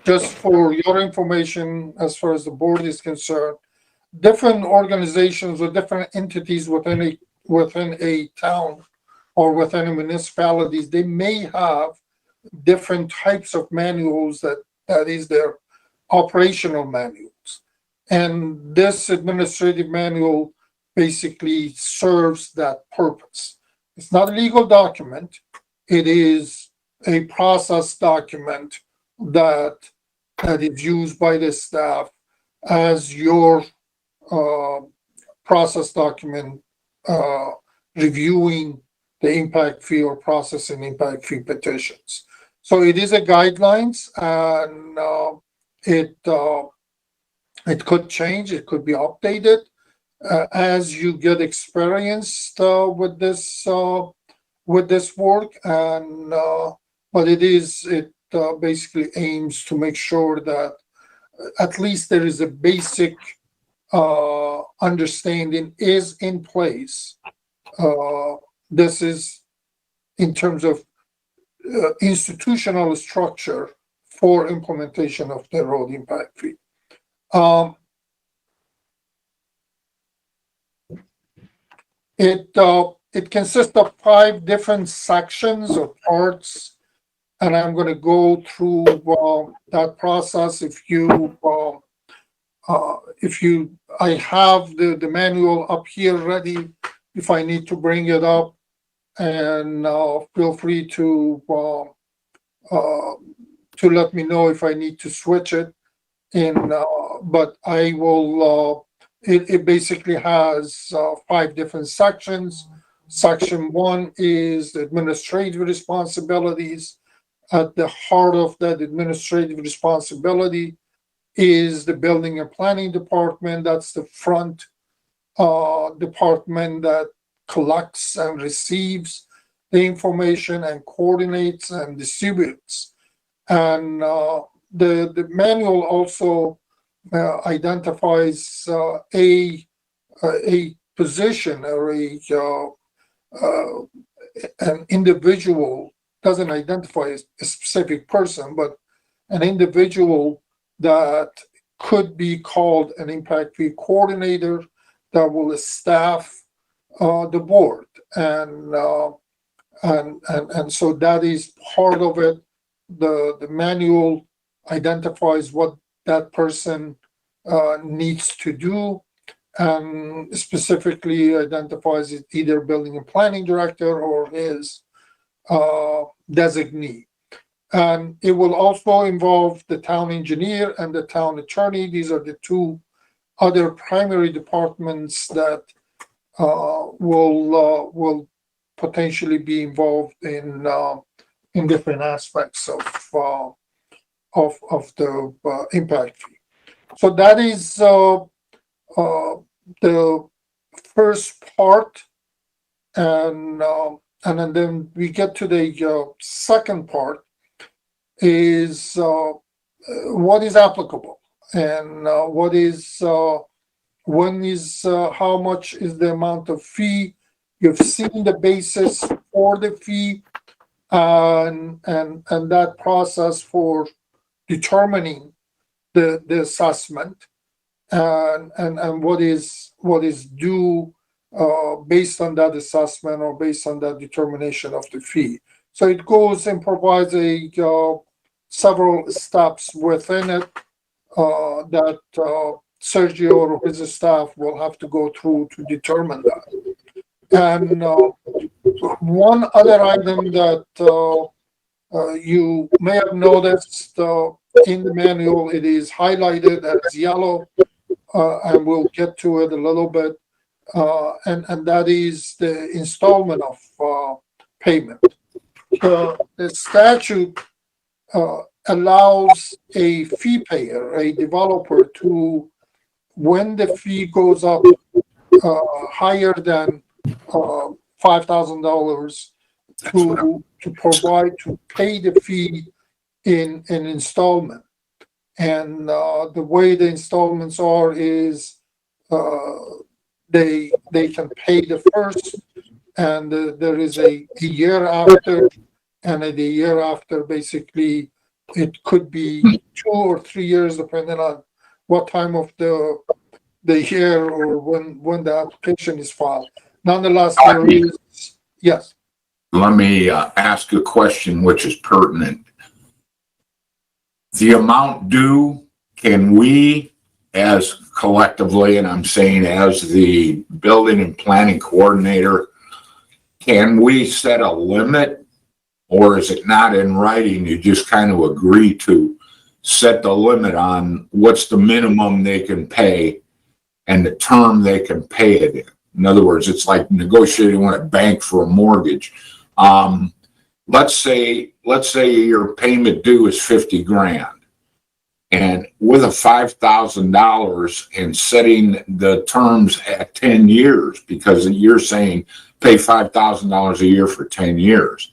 just for your information, as far as the board is concerned, different organizations or different entities within a town or within a municipalities, they may have different types of manuals that is their operational manuals. And this administrative manual basically serves that purpose. It's not a legal document. It is a process document that is used by the staff as your process document reviewing the impact fee or processing impact fee petitions. So it is a guidelines, and it could change, it could be updated as you get experienced with this work, and but it basically aims to make sure that at least there is a basic understanding is in place. This is in terms of institutional structure for implementation of the road impact fee. It consists of 5 different sections or parts, and I'm going to go through that process. I have the manual up here ready if I need to bring it up, and feel free to let me know if I need to switch it in, but I will. It basically has 5 different sections. Section 1 is the administrative responsibilities. At the heart of that administrative responsibility is the building and planning department. That's the front department that collects and receives the information and coordinates and distributes. And the manual also identifies a position or an individual. Doesn't identify a specific person, but an individual that could be called an impact fee coordinator that will staff the board, and so that is part of it. The manual identifies what that person needs to do, and specifically identifies it either building and planning director or his designee. And it will also involve the town engineer and the town attorney. These are the 2 other primary departments that will potentially be involved in different aspects of the impact fee. So that is the first part, and then we get to the second part, is what is applicable and what is when is how much is the amount of fee. You've seen the basis for the fee, and that process for determining the assessment, and what is due based on that assessment or based on that determination of the fee. So it goes and provides several steps within it that Sergio or his staff will have to go through to determine that. And one other item that You may have noticed in the manual, it is highlighted as yellow, and we'll get to it a little bit. And that is the installment of payment. The statute allows a fee payer, a developer, to, when the fee goes up higher than $5,000, to pay the fee in an installment. And the way the installments are is they can pay the first, and there is a year after, and the year after, basically, it could be 2 or 3 years, depending on what time of the year or when the application is filed. Nonetheless, there is, yes. Let me ask a question which is pertinent. The amount due, can we, as collectively, and I'm saying as the building and planning coordinator, can we set a limit, or is it not in writing? You just kind of agree to set the limit on what's the minimum they can pay and the term they can pay it in. In other words, it's like negotiating with a bank for a mortgage. Let's say your payment due is $50,000, and with a $5,000 and setting the terms at 10 years, because you're saying pay $5,000 a year for 10 years,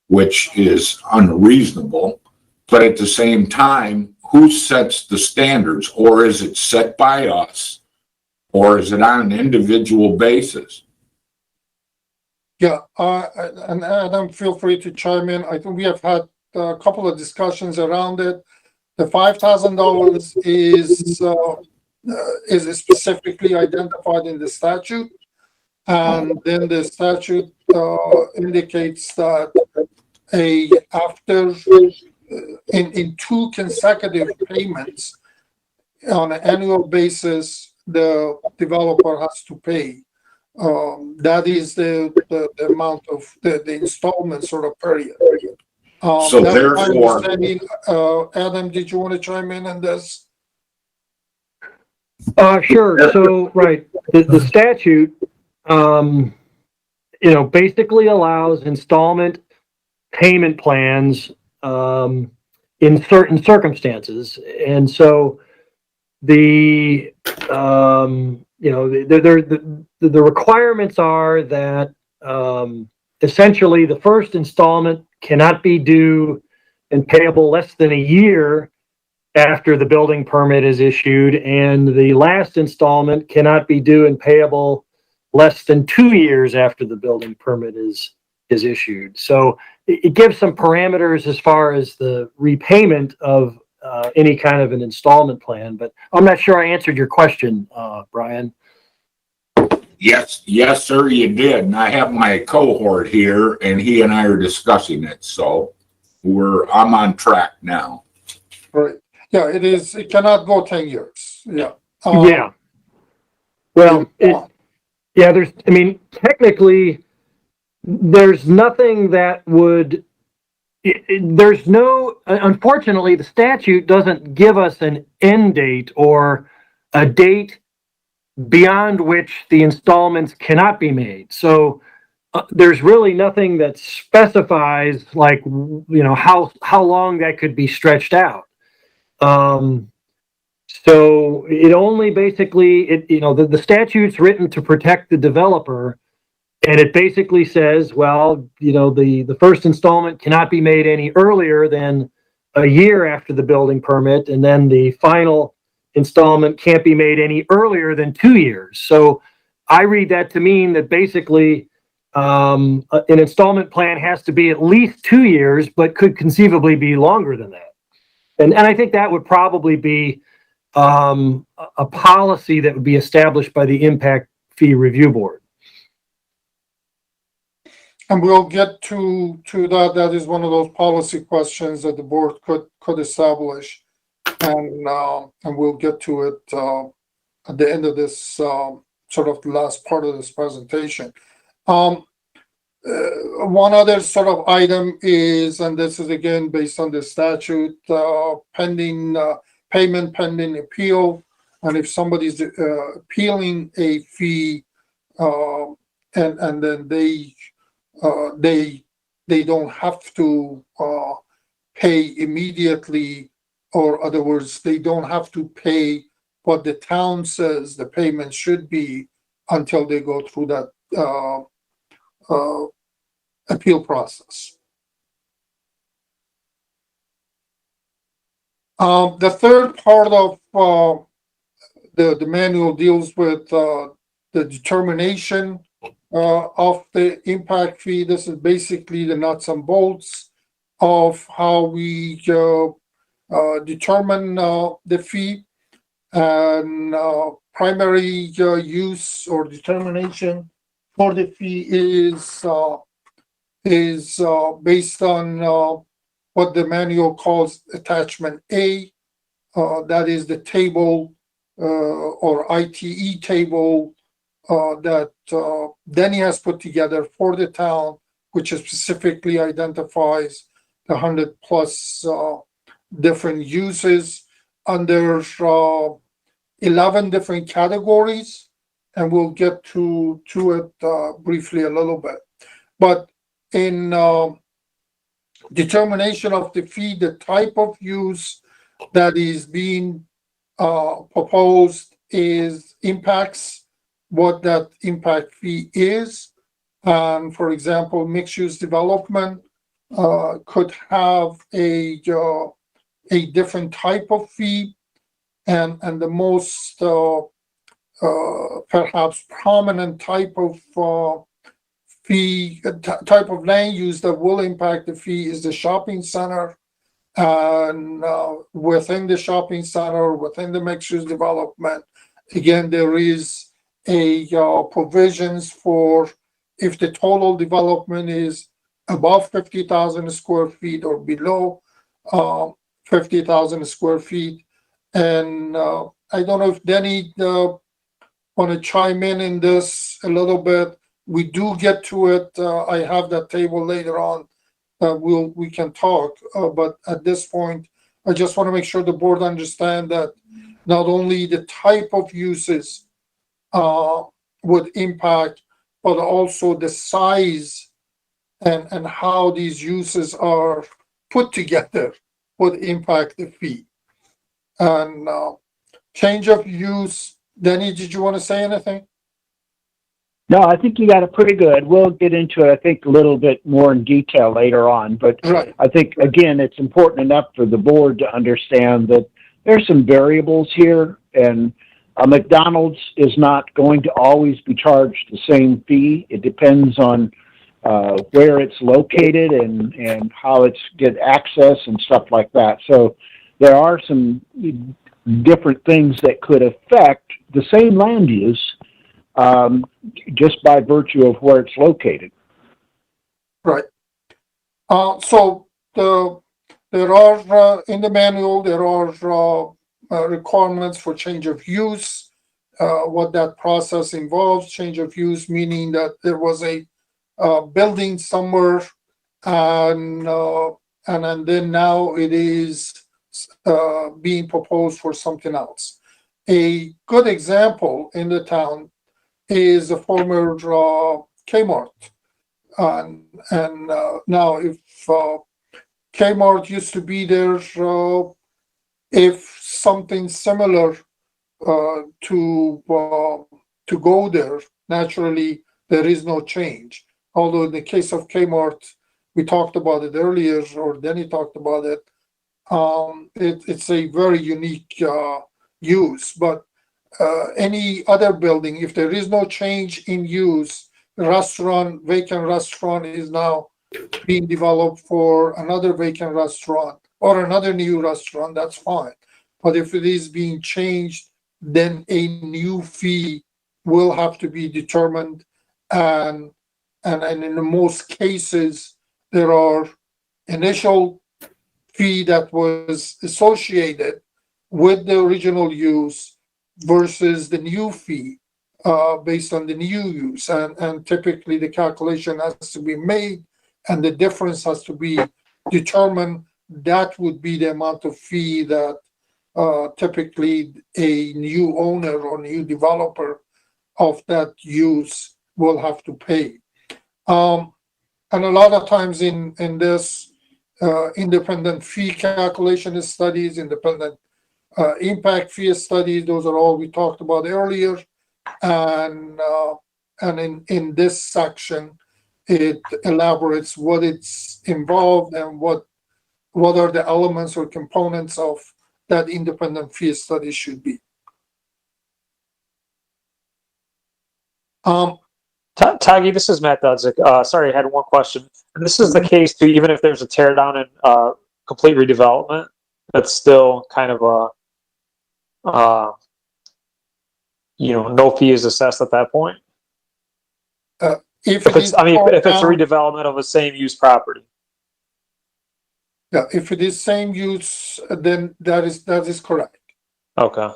which is unreasonable. But at the same time, who sets the standards? Or is it set by us? Or is it on an individual basis? Yeah, and Adam, feel free to chime in. I think we have had a couple of discussions around it. The $5,000 is specifically identified in the statute, and then the statute indicates that after in 2 consecutive payments on an annual basis, the developer has to pay. That is the amount of the installment sort of period. So therefore, Adam, did you want to chime in on this? Sure. So, right, the statute, basically allows installment payment plans in certain circumstances, and so the requirements are that essentially the first installment cannot be due and payable less than a year after the building permit is issued, and the last installment cannot be due and payable less than 2 years after the building permit is issued. So it gives some parameters as far as the repayment of any kind of an installment plan, but I'm not sure I answered your question, Brian. yes, sir, you did. And I have my cohort here, and he and I are discussing it. So I'm on track now. Right. Yeah, it is. It cannot go 10 years. Yeah. Yeah. Well, technically, there's nothing that would, unfortunately, the statute doesn't give us an end date or a date beyond which the installments cannot be made. So there's really nothing that specifies how long that could be stretched out. So it only basically, the statute's written to protect the developer, and it basically says, the first installment cannot be made any earlier than a year after the building permit, and then the final installment can't be made any earlier than 2 years. So I read that to mean that basically an installment plan has to be at least 2 years, but could conceivably be longer than that. And I think that would probably be a policy that would be established by the Impact Fee Review Board. And we'll get to that. That is one of those policy questions that the board could establish, and we'll get to it at the end of this sort of the last part of this presentation. one other sort of item is, and this is again based on the statute, pending payment pending appeal. And if somebody's appealing a fee, and then they don't have to pay immediately, or other words, they don't have to pay what the town says the payment should be until they go through that appeal process. The third part of the manual deals with the determination of the impact fee. This is basically the nuts and bolts of how we determine the fee. And primary use or determination for the fee is based on what the manual calls attachment A. That is the table or ITE table that Denny has put together for the town, which specifically identifies the 100+ different uses under 11 different categories, and we'll get to it briefly a little bit. But in determination of the fee, the type of use that is being proposed is impacts what that impact fee is. And for example, mixed-use development could have a different type of fee, and the most perhaps prominent type of fee, type of land use that will impact the fee is the shopping center. And within the shopping center, within the mixed-use development, again, there is a provisions for if the total development is above 50,000 square feet or below 50,000 square feet. And I don't know if Denny want to chime in this a little bit. We do get to it. I have that table later on. We can talk, but at this point, I just want to make sure the board understand that not only the type of uses would impact, but also the size and how these uses are put together would impact the fee. And change of use, Denny, did you want to say anything? No, I think you got it pretty good. We'll get into it, I think, a little bit more in detail later on. But Right. I think, again, it's important enough for the board to understand that there's some variables here, and a McDonald's is not going to always be charged the same fee. It depends on where it's located and how it's get access and stuff like that. So there are some different things that could affect the same land use just by virtue of where it's located. Right. So there are in the manual, there are requirements for change of use, what that process involves. Change of use meaning that there was a building somewhere, and then now it is being proposed for something else. A good example in the town is the former Kmart. And now if Kmart used to be there, if something similar to go there, naturally there is no change. Although in the case of Kmart, we talked about it earlier, or Denny talked about it, it's a very unique use. But any other building, if there is no change in use, vacant restaurant is now being developed for another vacant restaurant or another new restaurant, that's fine. But if it is being changed, then a new fee will have to be determined. And in the most cases, there are initial fee that was associated with the original use versus the new fee. based on the new use, and typically the calculation has to be made and the difference has to be determined. That would be the amount of fee that typically a new owner or new developer of that use will have to pay. And a lot of times in this independent fee calculation studies, independent impact fee studies, those are all we talked about earlier. And in this section, it elaborates what it's involved and what are the elements or components of that independent fee study should be. Tagi, this is Matt Dudzik. Sorry, I had one question. And this is the case too, even if there's a tear down and complete redevelopment, that's still kind of a, no fee is assessed at that point. If it's a redevelopment of a same use property. Yeah, if it is same use, then that is correct. Okay.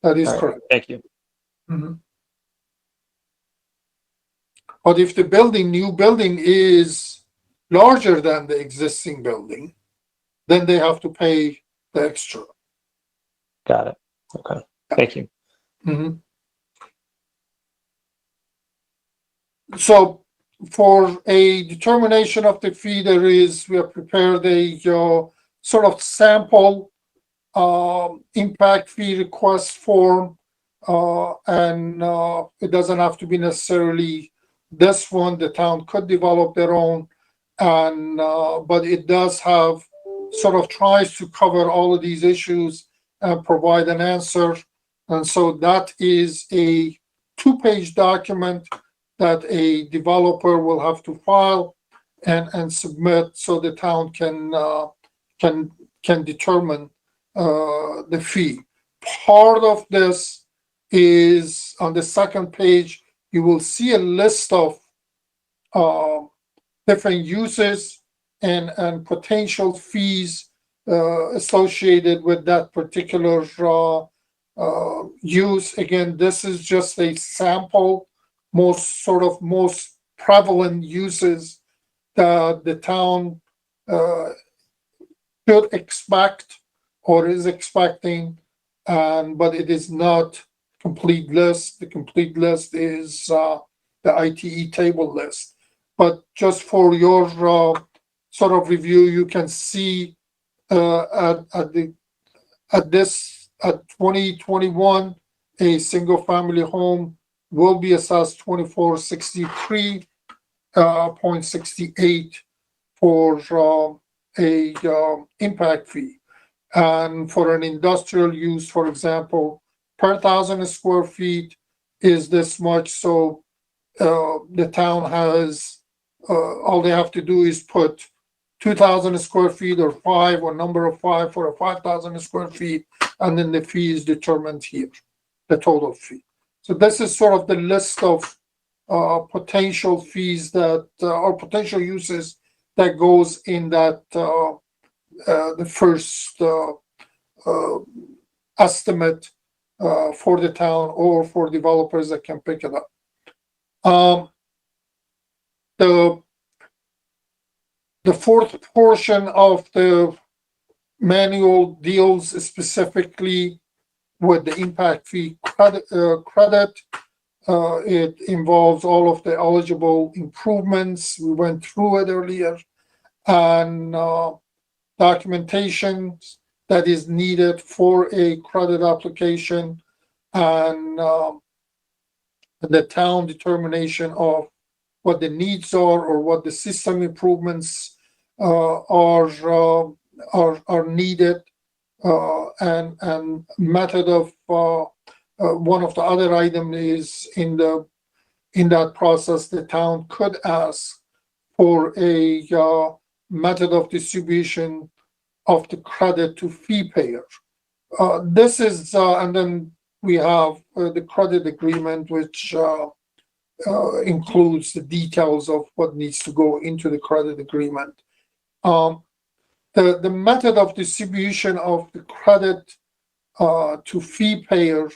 That is correct. Thank you. Mm-hmm. But if the new building is larger than the existing building, then they have to pay the extra. Got it. Okay. Thank you. Mm-hmm. So for a determination of the fee, we have prepared a sort of sample impact fee request form, and it doesn't have to be necessarily this one. The town could develop their own, and but it does have tries to cover all of these issues and provide an answer. And so that is a 2-page document that a developer will have to file and submit, so the town can determine the fee. Part of this is on the second page. You will see a list of different uses and potential fees associated with that particular use. Again, this is just a sample, most prevalent uses that the town should expect or is expecting, but it is not complete list. The complete list is the ITE table list. But just for your review, you can see at 2021, a single family home will be assessed $2463.68 for a impact fee. And for an industrial use, for example, per 1,000 square feet is this much. So the town has, all they have to do is put 2,000 square feet or 5 or number of 5 for a 5,000 square feet, and then the fee is determined here, the total fee. So this is sort of the list of potential fees that or potential uses that goes in that the first estimate for the town or for developers that can pick it up. The fourth portion of the manual deals specifically with the impact fee credit. It involves all of the eligible improvements. We went through it earlier, and documentation that is needed for a credit application, and the town determination of what the needs are or what the system improvements are needed, and method of one of the other items is in that process, the town could ask for a method of distribution of the credit to fee payer. This is, and then we have the credit agreement, which includes the details of what needs to go into the credit agreement. The method of distribution of the credit to fee payer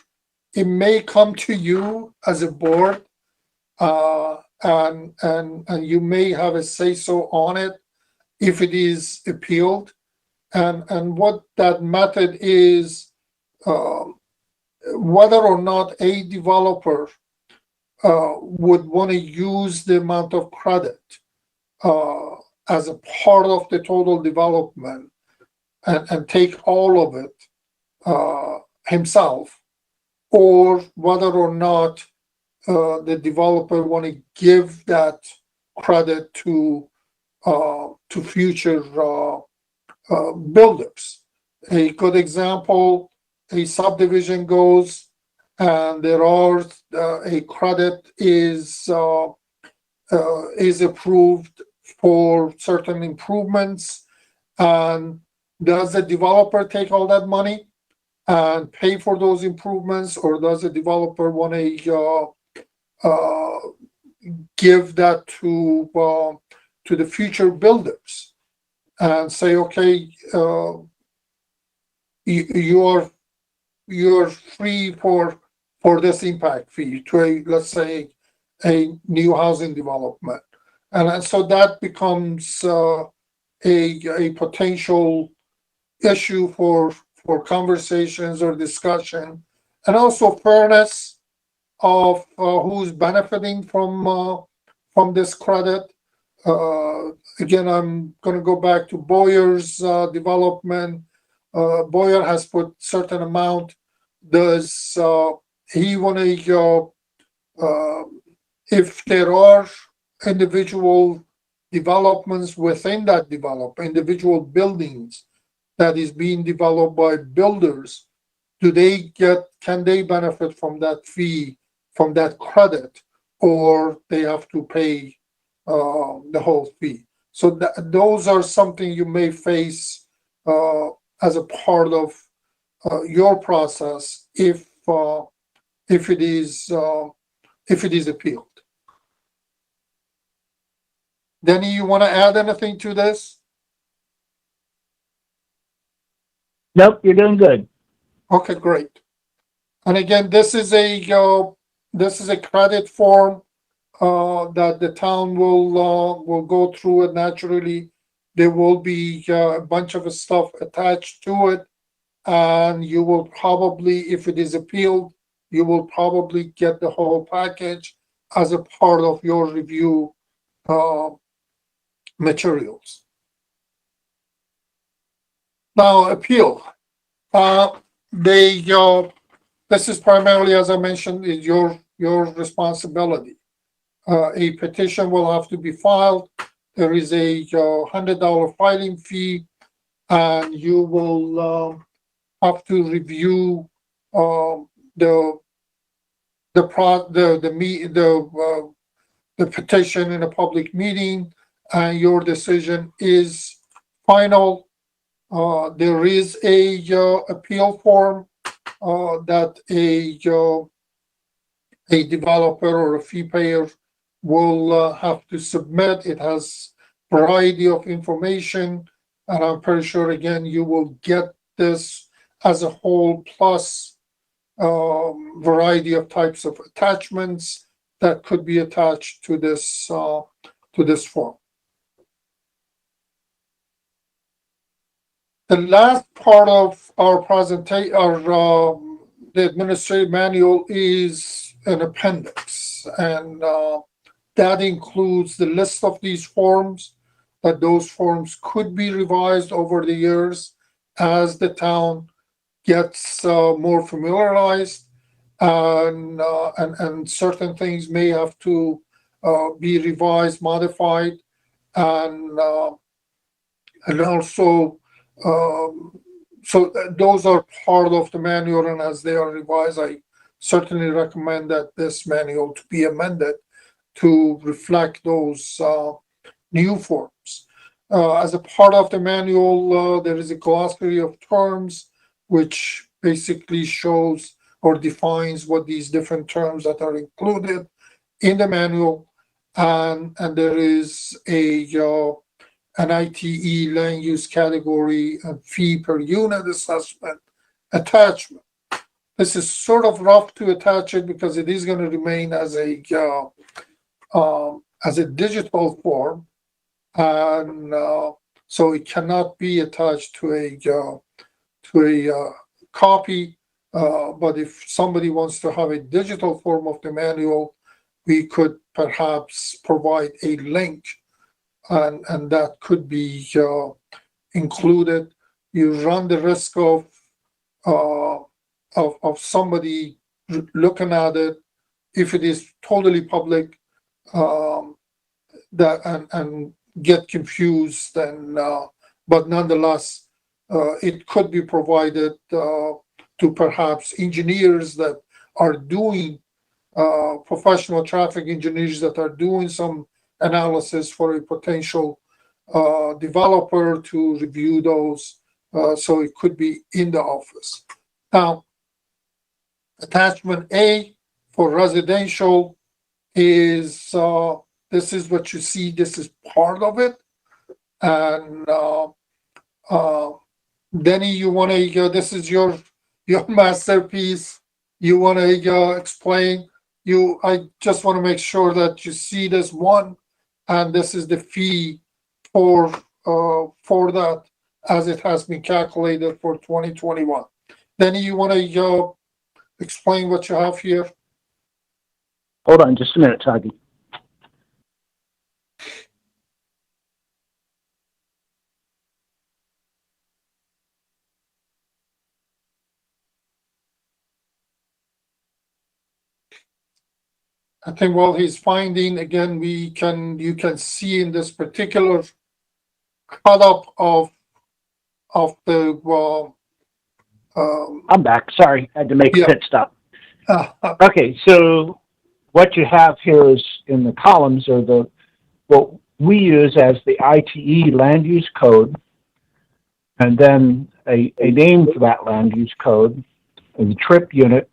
it may come to you as a board, and you may have a say so on it if it is appealed, and what that method is, whether or not a developer would want to use the amount of credit as a part of the total development and take all of it himself, or whether or not the developer want to give that credit to future builders. A good example, a subdivision goes and there are a credit is approved for certain improvements, and does the developer take all that money and pay for those improvements, or does the developer want to give that to the future builders and say, okay, you're free for this impact fee to let's say a new housing development, and so that becomes a potential issue for conversations or discussion, and also fairness of who's benefiting from this credit. Again, I'm going to go back to Boyer's development. Boyer has put certain amount. Does he want to, if there are individual developments within that individual buildings that is being developed by builders, can they benefit from that fee, from that credit, or they have to pay the whole fee? So those are something you may face as a part of your process if it is appealed. Denny, you want to add anything to this? Nope, you're doing good. Okay, great. And again, this is a credit form that the town will go through, and naturally there will be a bunch of stuff attached to it, and you will probably, if it is appealed, you will probably get the whole package as a part of your review materials. Now, appeal. This is primarily, as I mentioned, is your responsibility. A petition will have to be filed. There is a $100 filing fee, and you will have to review the petition in a public meeting, and your decision is final. There is a appeal form that a developer or a fee payer will have to submit. It has a variety of information, and I'm pretty sure, again, you will get this as a whole, plus variety of types of attachments that could be attached to this form. The last part of our presentation, the administrative manual, is an appendix, and that includes the list of these forms. That those forms could be revised over the years as the town gets more familiarized, and certain things may have to be revised, modified, and also. So those are part of the manual, and as they are revised, I certainly recommend that this manual to be amended to reflect those new forms. As a part of the manual, there is a glossary of terms which basically shows or defines what these different terms that are included in the manual, and there is an ITE land use category and fee per unit assessment attachment. this is sort of rough to attach it because it is going to remain as a digital form, and so it cannot be attached to a copy. But if somebody wants to have a digital form of the manual, we could perhaps provide a link, and that could be included. You run the risk of somebody looking at it, if it is totally public, that and get confused, and but nonetheless, it could be provided to perhaps engineers that are doing professional traffic engineers that are doing some analysis for a potential developer to review those. So it could be in the office. Now, attachment A for residential is this is what you see. This is part of it. And Denny, you want to? This is your masterpiece. You want to explain? I just want to make sure that you see this one, and this is the fee for that as it has been calculated for 2021. Denny, you want to explain what you have here? Hold on just a minute, Tagi. I think while he's finding, again, you can see in this particular cut up of the I'm back. Sorry, I had to make a Yeah. pit stop. Okay, so what you have here is in the columns are what we use as the ITE land use code, and then a name for that land use code, and the trip unit,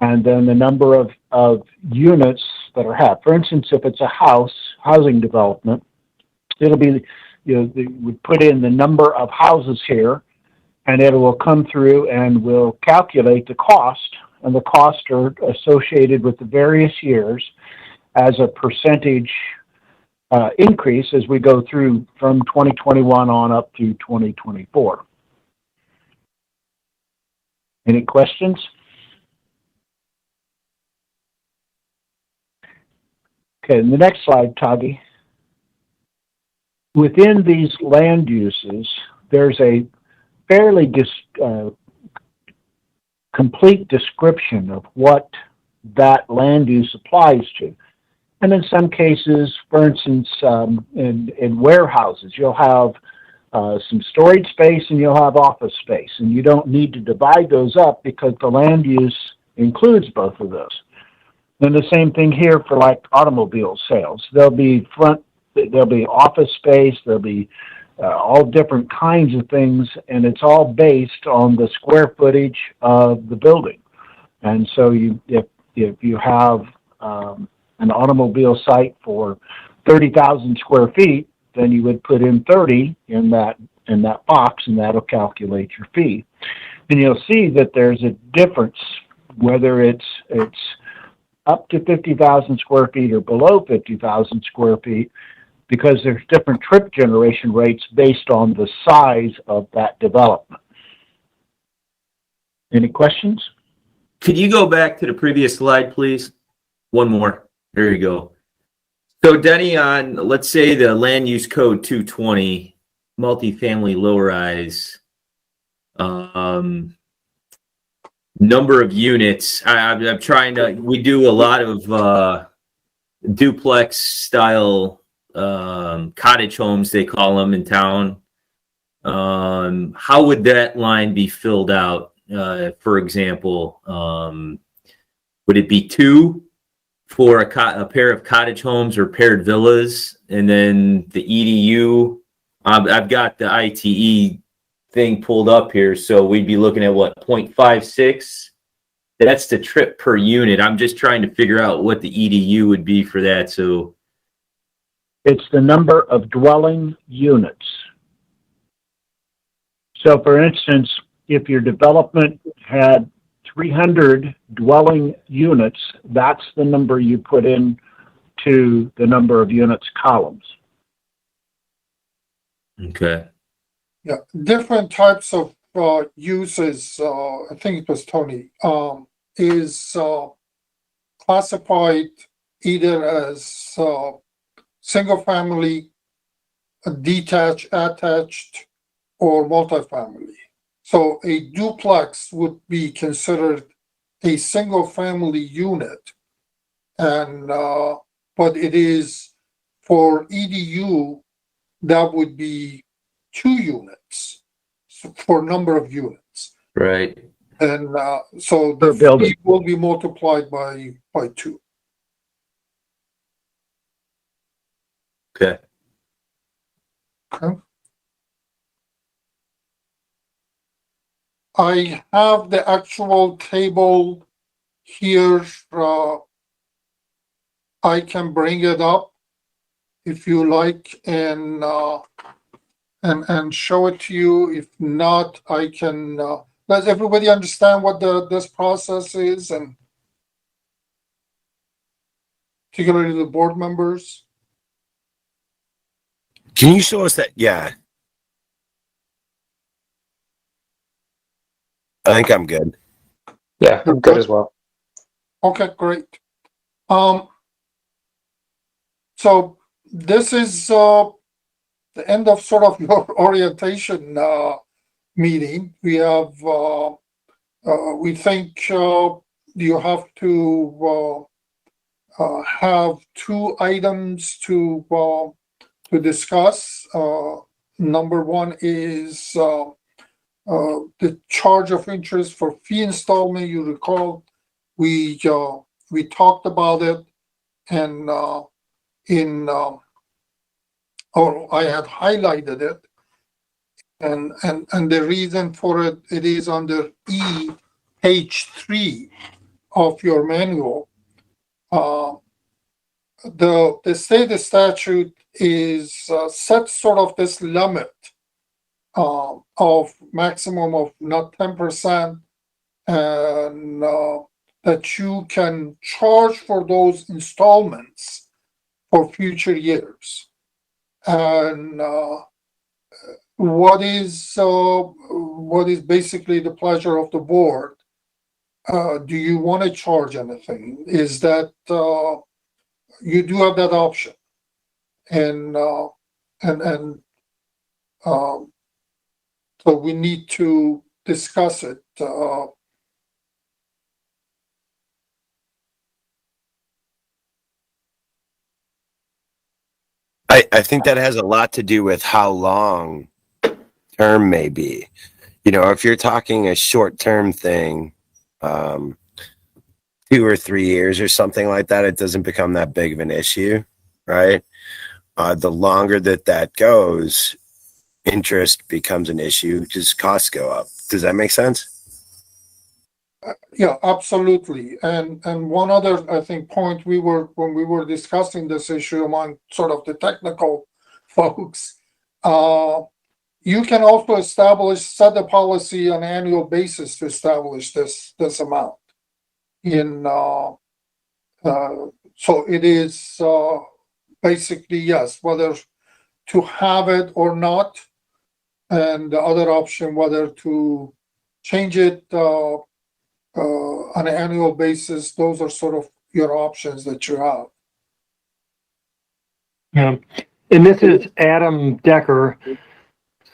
and then the number of units that are had. For instance, if it's a housing development, it'll be, we put in the number of houses here, and it will come through and will calculate the cost, and the costs are associated with the various years as a percentage increase as we go through from 2021 on up to 2024. Any questions? Okay, in the next slide, Tagi. Within these land uses, there's a fairly complete description of what that land use applies to. And in some cases, for instance, in warehouses, you'll have some storage space and you'll have office space. And you don't need to divide those up because the land use includes both of those. Then the same thing here for like automobile sales. There'll be office space, there'll be all different kinds of things, and it's all based on the square footage of the building. And so if you have an automobile site for 30,000 square feet, then you would put in 30 in that box, and that'll calculate your fee. And you'll see that there's a difference whether it's up to 50,000 square feet or below 50,000 square feet, because there's different trip generation rates based on the size of that development. Any questions? Could you go back to the previous slide, please? One more. There you go. So, Denny, on, let's say, the land use code 220, multifamily low-rise, number of units. I'm trying to, we do a lot of duplex style cottage homes, they call them in town. How would that line be filled out? For example, would it be 2 for a pair of cottage homes or paired villas, and then the EDU? I've got the ITE thing pulled up here, so we'd be looking at what, 0.56? That's the trip per unit. I'm just trying to figure out what the EDU would be for that. So it's the number of dwelling units. So for instance, if your development had 300 dwelling units, that's the number you put in to the number of units columns. Okay. Yeah, different types of uses, I think it was Tony, is classified either as single family, detached, attached, or multifamily. So a duplex would be considered a single family unit, and but it is for EDU that would be 2 units for number of units, Right. and so Per the building. fee will be multiplied by 2. Okay. Okay. I have the actual table here. I can bring it up if you like and show it to you. If not, I can. Does everybody understand what this process is, and particularly the board members? Can you show us that? Yeah. I think I'm good. Yeah, I'm good as well. Okay, great. So this is the end of sort of your orientation meeting. We have, we think you have to have 2 items to discuss. Number 1 is the charge of interest for fee installment. You recall we talked about it, and I had highlighted it, and the reason for it is under E, page 3 of your manual. The state statute is set sort of this limit of maximum of not 10%, and that you can charge for those installments for future years. And what is basically the pleasure of the board? Do you want to charge anything? Is that you do have that option, and so we need to discuss it. I think that has a lot to do with how long term may be. You know, if you're talking a short term thing, 2 or 3 years or something like that, it doesn't become that big of an issue, right? The longer that goes, interest becomes an issue because costs go up. Does that make sense? Yeah, absolutely. And one other, I think, point when we were discussing this issue among sort of the technical folks, you can also set a policy on an annual basis to establish this amount. So it is basically, yes, whether to have it or not, and the other option whether to change it on an annual basis. Those are sort of your options that you have. Yeah, and this is Adam Decker.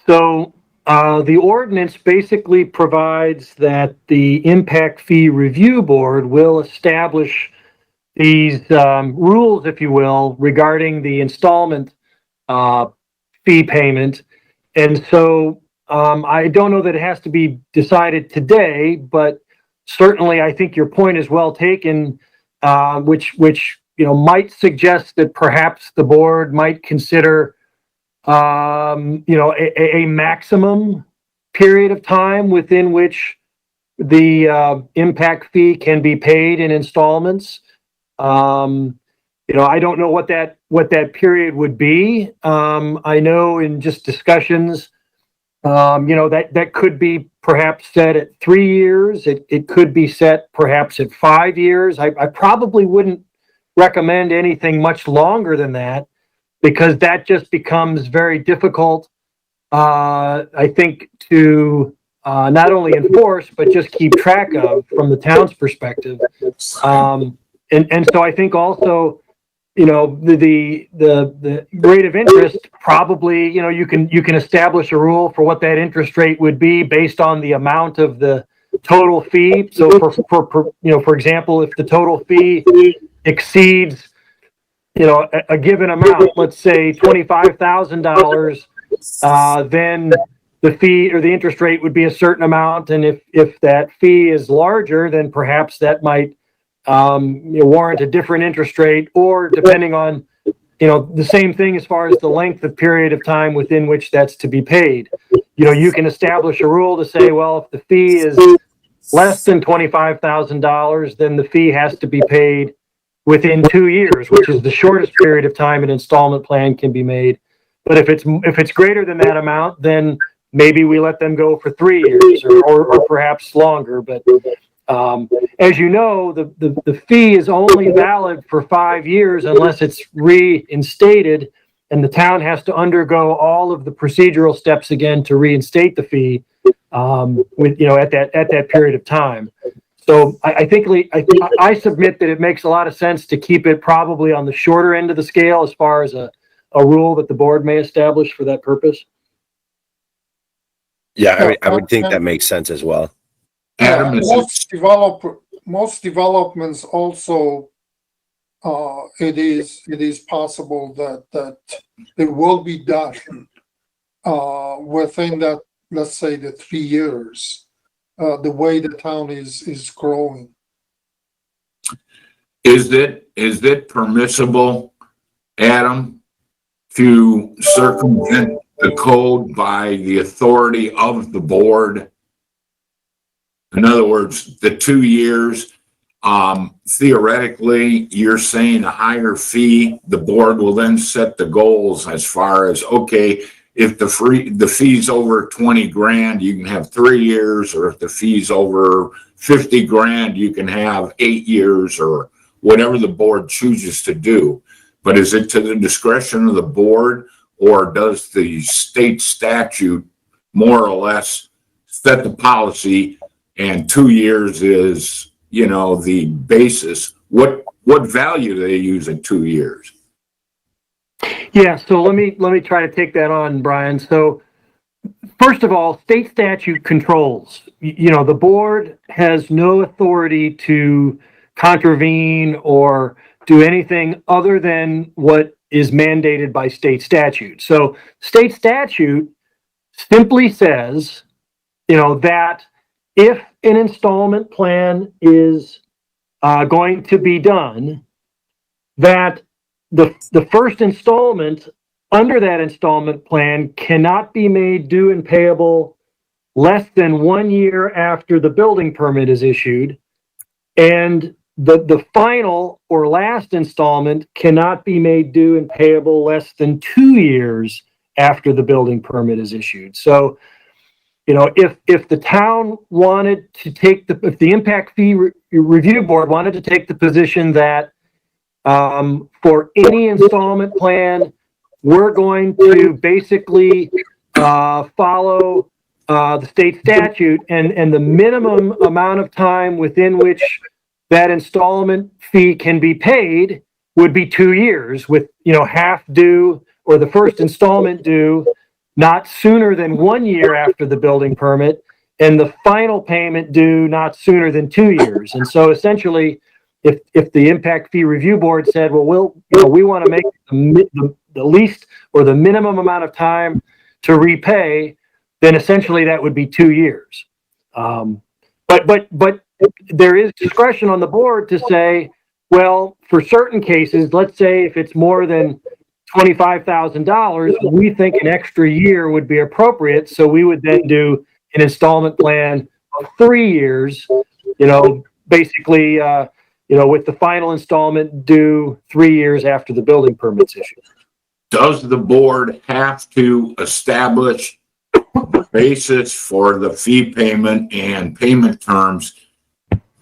So the ordinance basically provides that the Impact Fee Review Board will establish these rules, if you will, regarding the installment fee payment. And so I don't know that it has to be decided today, but certainly I think your point is well taken, which might suggest that perhaps the board might consider a maximum period of time within which the impact fee can be paid in installments. I don't know what that period would be. I know in just discussions that could be perhaps set at 3 years. It could be set perhaps at 5 years. I probably wouldn't recommend anything much longer than that, because that just becomes very difficult, I think, to not only enforce, but just keep track of from the town's perspective. And so I think also, the rate of interest, probably, you can establish a rule for what that interest rate would be based on the amount of the total fee. So for example, if the total fee exceeds, a given amount, let's say $25,000, then the fee or the interest rate would be a certain amount. And if that fee is larger, then perhaps that might warrant a different interest rate, or depending on, the same thing as far as the length of period of time within which that's to be paid. You can establish a rule to say, well, if the fee is less than $25,000, then the fee has to be paid within 2 years, which is the shortest period of time an installment plan can be made. But if it's greater than that amount, then maybe we let them go for 3 years or perhaps longer. But as you know, the fee is only valid for 5 years unless it's reinstated, and the town has to undergo all of the procedural steps again to reinstate the fee at that period of time. So I think I submit that it makes a lot of sense to keep it probably on the shorter end of the scale as far as a rule that the board may establish for that purpose. Yeah, I would think that makes sense as well. Adam, most developments also, it is possible that it will be done within that, let's say, the 3 years, the way the town is growing. Is it permissible, Adam, to circumvent the code by the authority of the board? In other words, the 2 years, theoretically, you're saying a higher fee, the board will then set the goals as far as, okay, if the fee's over 20 grand, you can have 3 years, or if the fee's over 50 grand, you can have 8 years, or whatever the board chooses to do. But is it to the discretion of the board, or does the state statute more or less set the policy, and 2 years is, the basis? What value do they use in 2 years? Yeah, so let me try to take that on, Brian. So first of all, state statute controls. The board has no authority to contravene or do anything other than what is mandated by state statute. So state statute simply says, that if an installment plan is going to be done, that the first installment under that installment plan cannot be made due and payable less than 1 year after the building permit is issued, and the final or last installment cannot be made due and payable less than 2 years after the building permit is issued. So, if the town wanted to take if the impact fee review board wanted to take the position that for any installment plan, we're going to basically follow the state statute, and the minimum amount of time within which that installment fee can be paid would be 2 years, with half due, or the first installment due not sooner than 1 year after the building permit, and the final payment due not sooner than 2 years. And so essentially, if the impact fee review board said, well, we want to make the least or the minimum amount of time to repay, then essentially that would be 2 years. But there is discretion on the board to say, well, for certain cases, let's say if it's more than $25,000, we think an extra year would be appropriate. So we would then do an installment plan of 3 years, basically, with the final installment due 3 years after the building permit's issued. Does the board have to establish the basis for the fee payment and payment terms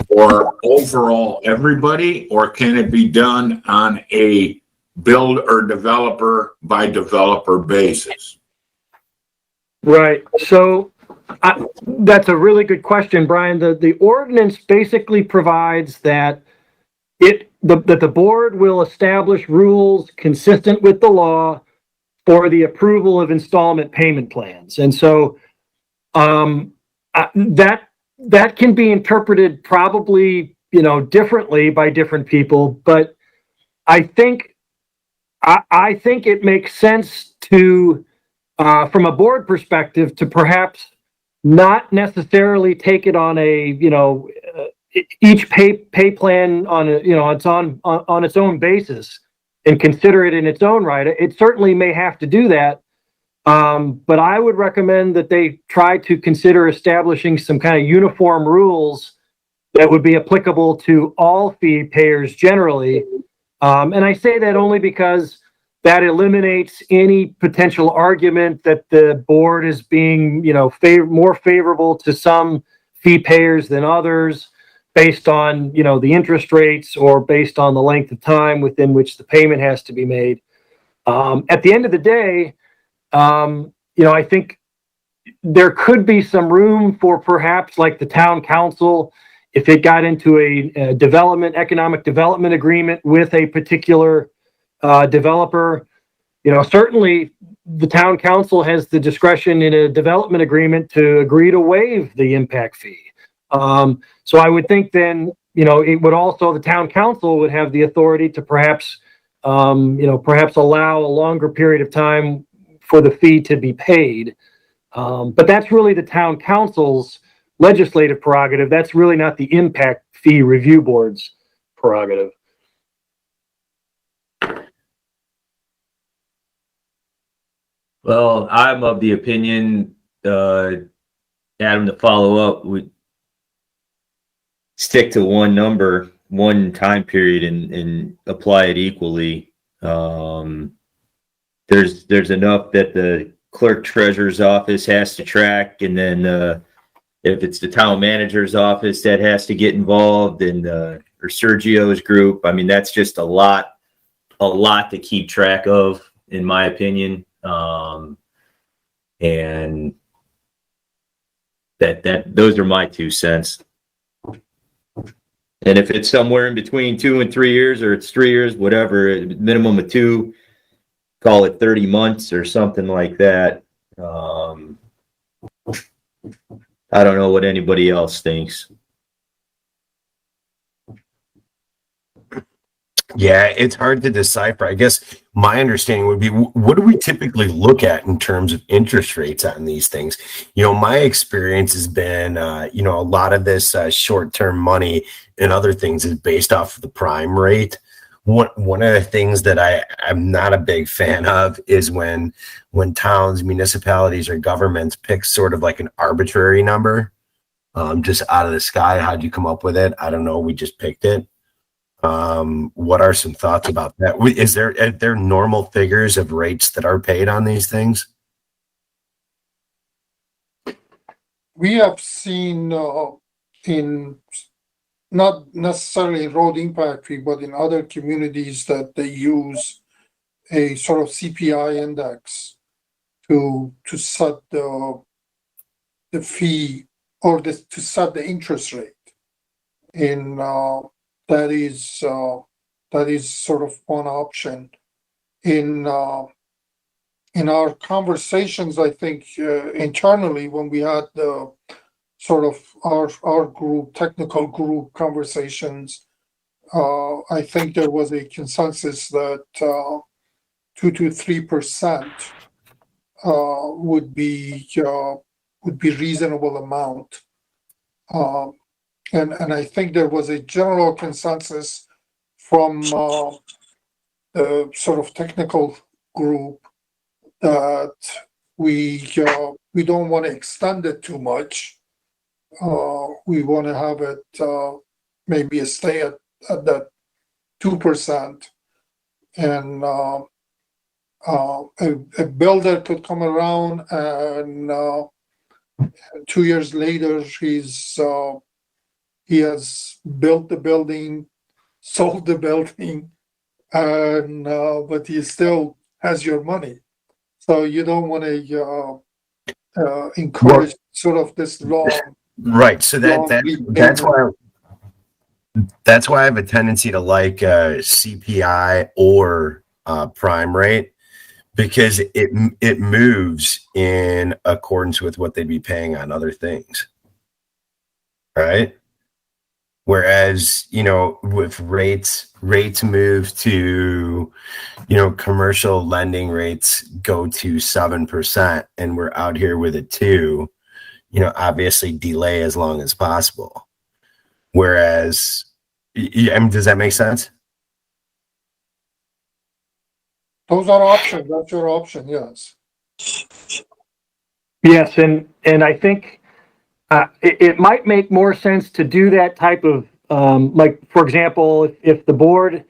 for overall everybody, or can it be done on a build or developer by developer basis? Right. So that's a really good question, Brian. The ordinance basically provides that that the board will establish rules consistent with the law for the approval of installment payment plans. And so that can be interpreted probably, differently by different people, but I think it makes sense to, from a board perspective, to perhaps not necessarily take it on a, each pay plan on its own basis and consider it in its own right. It certainly may have to do that. But I would recommend that they try to consider establishing some kind of uniform rules that would be applicable to all fee payers generally. And I say that only because that eliminates any potential argument that the board is being, more favorable to some fee payers than others based on, the interest rates or based on the length of time within which the payment has to be made. At the end of the day, I think there could be some room for perhaps like the town council, if it got into a economic development agreement with a particular developer. Certainly the town council has the discretion in a development agreement to agree to waive the impact fee. So I would think then, it would also, the town council would have the authority to perhaps allow a longer period of time for the fee to be paid. But that's really the town council's legislative prerogative. That's really not the impact fee review board's prerogative. Well, I'm of the opinion, Adam, to follow up, would stick to one number, one time period, and apply it equally. There's enough that the clerk treasurer's office has to track, and then if it's the town manager's office that has to get involved, and or Sergio's group, I mean, that's just a lot to keep track of, in my opinion. And that those are my 2 cents. And if it's somewhere in between 2 and 3 years, or it's 3 years, whatever, minimum of 2, call it 30 months or something like that. I don't know what anybody else thinks. Yeah, it's hard to decipher. I guess my understanding would be, what do we typically look at in terms of interest rates on these things? My experience has been, a lot of this short-term money and other things is based off of the prime rate. One of the things that I'm not a big fan of is when towns, municipalities, or governments pick sort of like an arbitrary number, just out of the sky. How'd you come up with it? I don't know. We just picked it. What are some thoughts about that? Are there normal figures of rates that are paid on these things? We have seen in not necessarily road impact fee, but in other communities that they use a sort of CPI index to set the fee, or to set the interest rate. That is sort of one option. In our conversations, I think internally, when we had the sort of our group, technical group conversations, I think there was a consensus that 2 to 3% would be reasonable amount. And I think there was a general consensus from the sort of technical group that we don't want to extend it too much. We want to have it maybe stay at that 2%, and a builder could come around and 2 years later he has built the building, sold the building, and but he still has your money. So you don't want to encourage sort of this long. Right. So that's why I have a tendency to like CPI or prime rate, because it moves in accordance with what they'd be paying on other things. Right. Whereas, with rates move to, commercial lending rates go to 7%, and we're out here with a 2%, obviously delay as long as possible. Whereas, does that make sense? Those are options. That's your option. Yes. Yes, and I think it might make more sense to do that type of, like, for example, if the board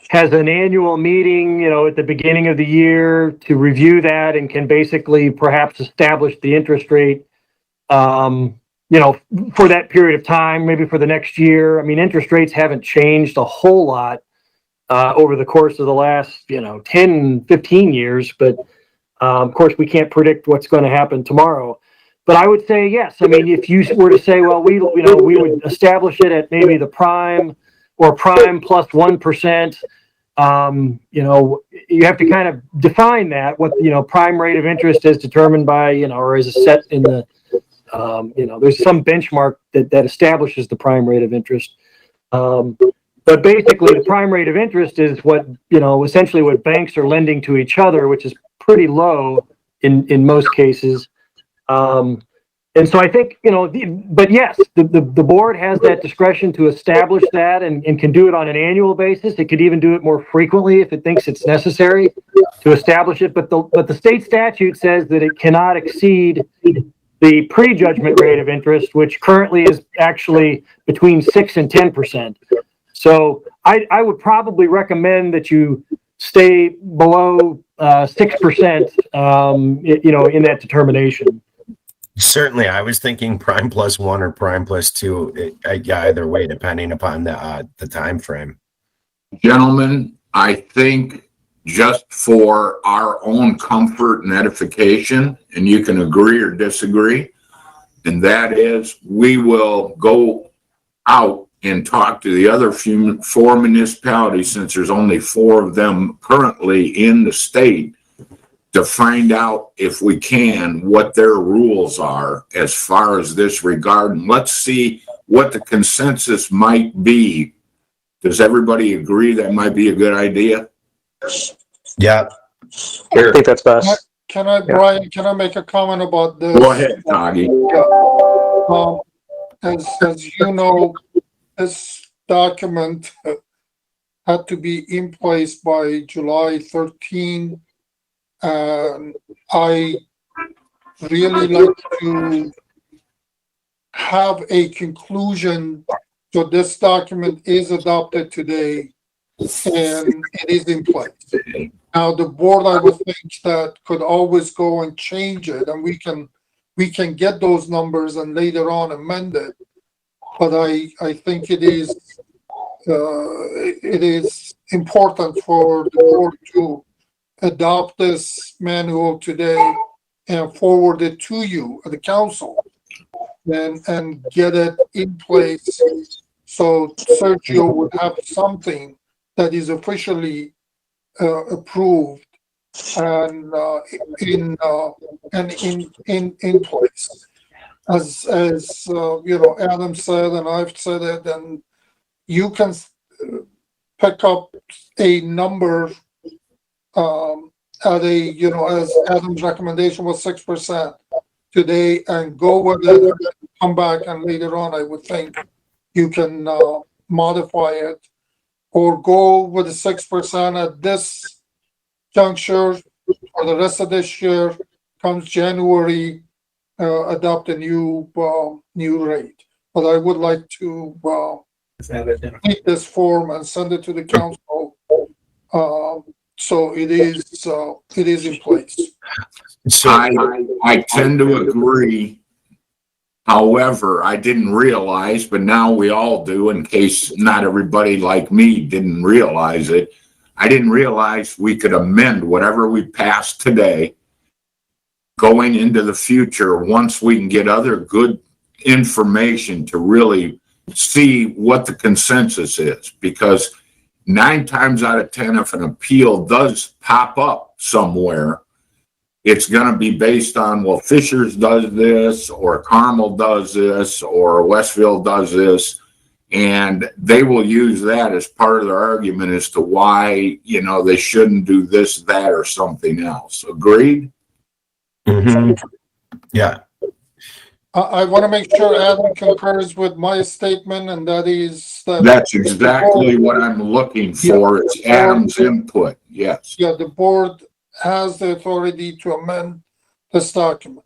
has an annual meeting, at the beginning of the year to review that and can basically perhaps establish the interest rate, for that period of time, maybe for the next year. I mean, interest rates haven't changed a whole lot over the course of the last, 10, 15 years, but of course we can't predict what's going to happen tomorrow. But I would say yes. I mean, if you were to say, well, we would establish it at maybe the prime or prime plus 1%. You have to kind of define that, what, prime rate of interest is determined by, or is set in the, there's some benchmark that establishes the prime rate of interest. But basically the prime rate of interest is what, essentially what banks are lending to each other, which is pretty low in most cases. And so I think, but yes, the board has that discretion to establish that and can do it on an annual basis. It could even do it more frequently if it thinks it's necessary to establish it. But the state statute says that it cannot exceed the prejudgment rate of interest, which currently is actually between 6 and 10%. So I would probably recommend that you stay below 6%, in that determination. Certainly, I was thinking prime plus 1 or prime plus 2. Either way, depending upon the time frame. Gentlemen, I think just for our own comfort and edification, and you can agree or disagree, and that is we will go out and talk to the other 4 municipalities, since there's only 4 of them currently in the state, to find out, if we can, what their rules are as far as this regard. And let's see what the consensus might be. Does everybody agree that might be a good idea? Yeah. I think that's best. Brian, can I make a comment about this? Go ahead, Tagi. As you know, this document had to be in place by July 13. And I really like to have a conclusion. So this document is adopted today and it is in place. Now the board, I would think, that could always go and change it, and we can get those numbers and later on amend it. But I think it is important for the board to adopt this manual today and forward it to you, the council, and get it in place. So Sergio would have something that is officially approved and in place. As Adam said, and I've said it, and you can pick up a number at a, as Adam's recommendation was 6% today, and go with it, come back, and later on, I would think you can modify it, or go with the 6% at this juncture for the rest of this year. Comes January, adopt a new rate. But I would like to take this form and send it to the council So it is in place. So I tend to agree. However, I didn't realize, but now we all do, in case not everybody like me didn't realize it. I didn't realize we could amend whatever we passed today going into the future once we can get other good information to really see what the consensus is. Because 9 times out of 10, if an appeal does pop up somewhere, it's going to be based on, well, Fishers does this, or Carmel does this, or Westville does this, and they will use that as part of their argument as to why, they shouldn't do this, that, or something else. Agreed? Mhm. Yeah. I want to make sure Adam concurs with my statement, and that is that. That's exactly what I'm looking for. It's Adam's input. Yes. Yeah, the board has the authority to amend this document.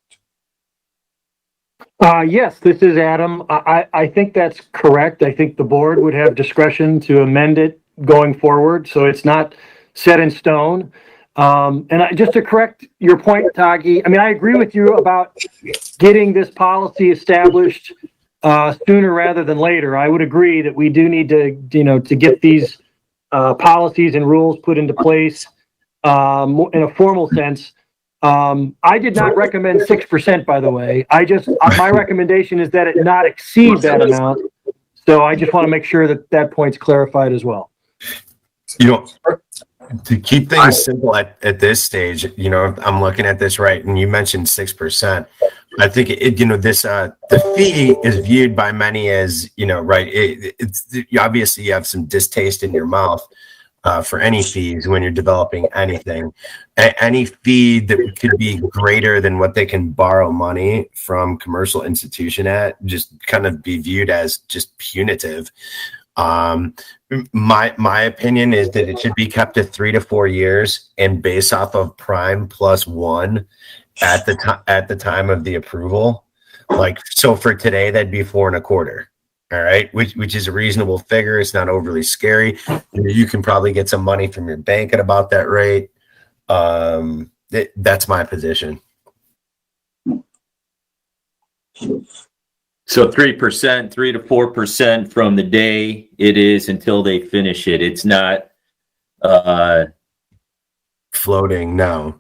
Yes, this is Adam. I think that's correct. I think the board would have discretion to amend it going forward, so it's not set in stone. Just to correct your point, Tagi, I agree with you about getting this policy established sooner rather than later. I would agree that we do need to, to get these policies and rules put into place in a formal sense. I did not recommend 6%, by the way. My recommendation is that it not exceed that amount. So I just want to make sure that that point's clarified as well. To keep things simple at this stage, I'm looking at this right, and you mentioned 6%. I think the fee is viewed by many as, right. It's obviously you have some distaste in your mouth for any fees when you're developing anything. Any fee that could be greater than what they can borrow money from commercial institution at just kind of be viewed as just punitive. My opinion is that it should be kept to 3 to 4 years and based off of prime +1 at the time of the approval. So for today, that'd be 4 1/4. All right, which is a reasonable figure. It's not overly scary. You can probably get some money from your bank at about that rate. That's my position. So 3%, 3 to 4% from the day it is until they finish it. It's not floating, no.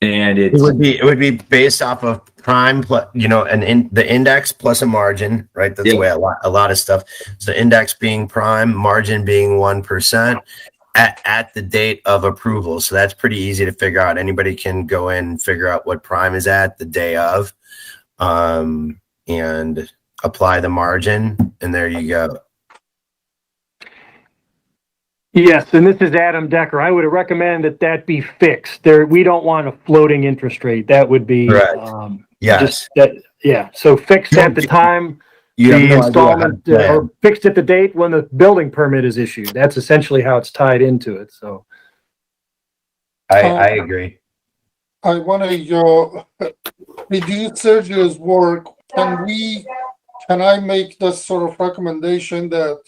And it would be based off of prime plus, the index plus a margin, right? That's the way a lot of stuff. So index being prime, margin being 1% at the date of approval. So that's pretty easy to figure out. Anybody can go in and figure out what prime is at the day of, and apply the margin, and there you go. Yes, and this is Adam Decker. I would recommend that be fixed. We don't want a floating interest rate. That would be yes. So fixed at the time the installment, or fixed at the date when the building permit is issued. That's essentially how it's tied into it. So I agree. I want to reduce Sergio's work. Can I make this sort of recommendation that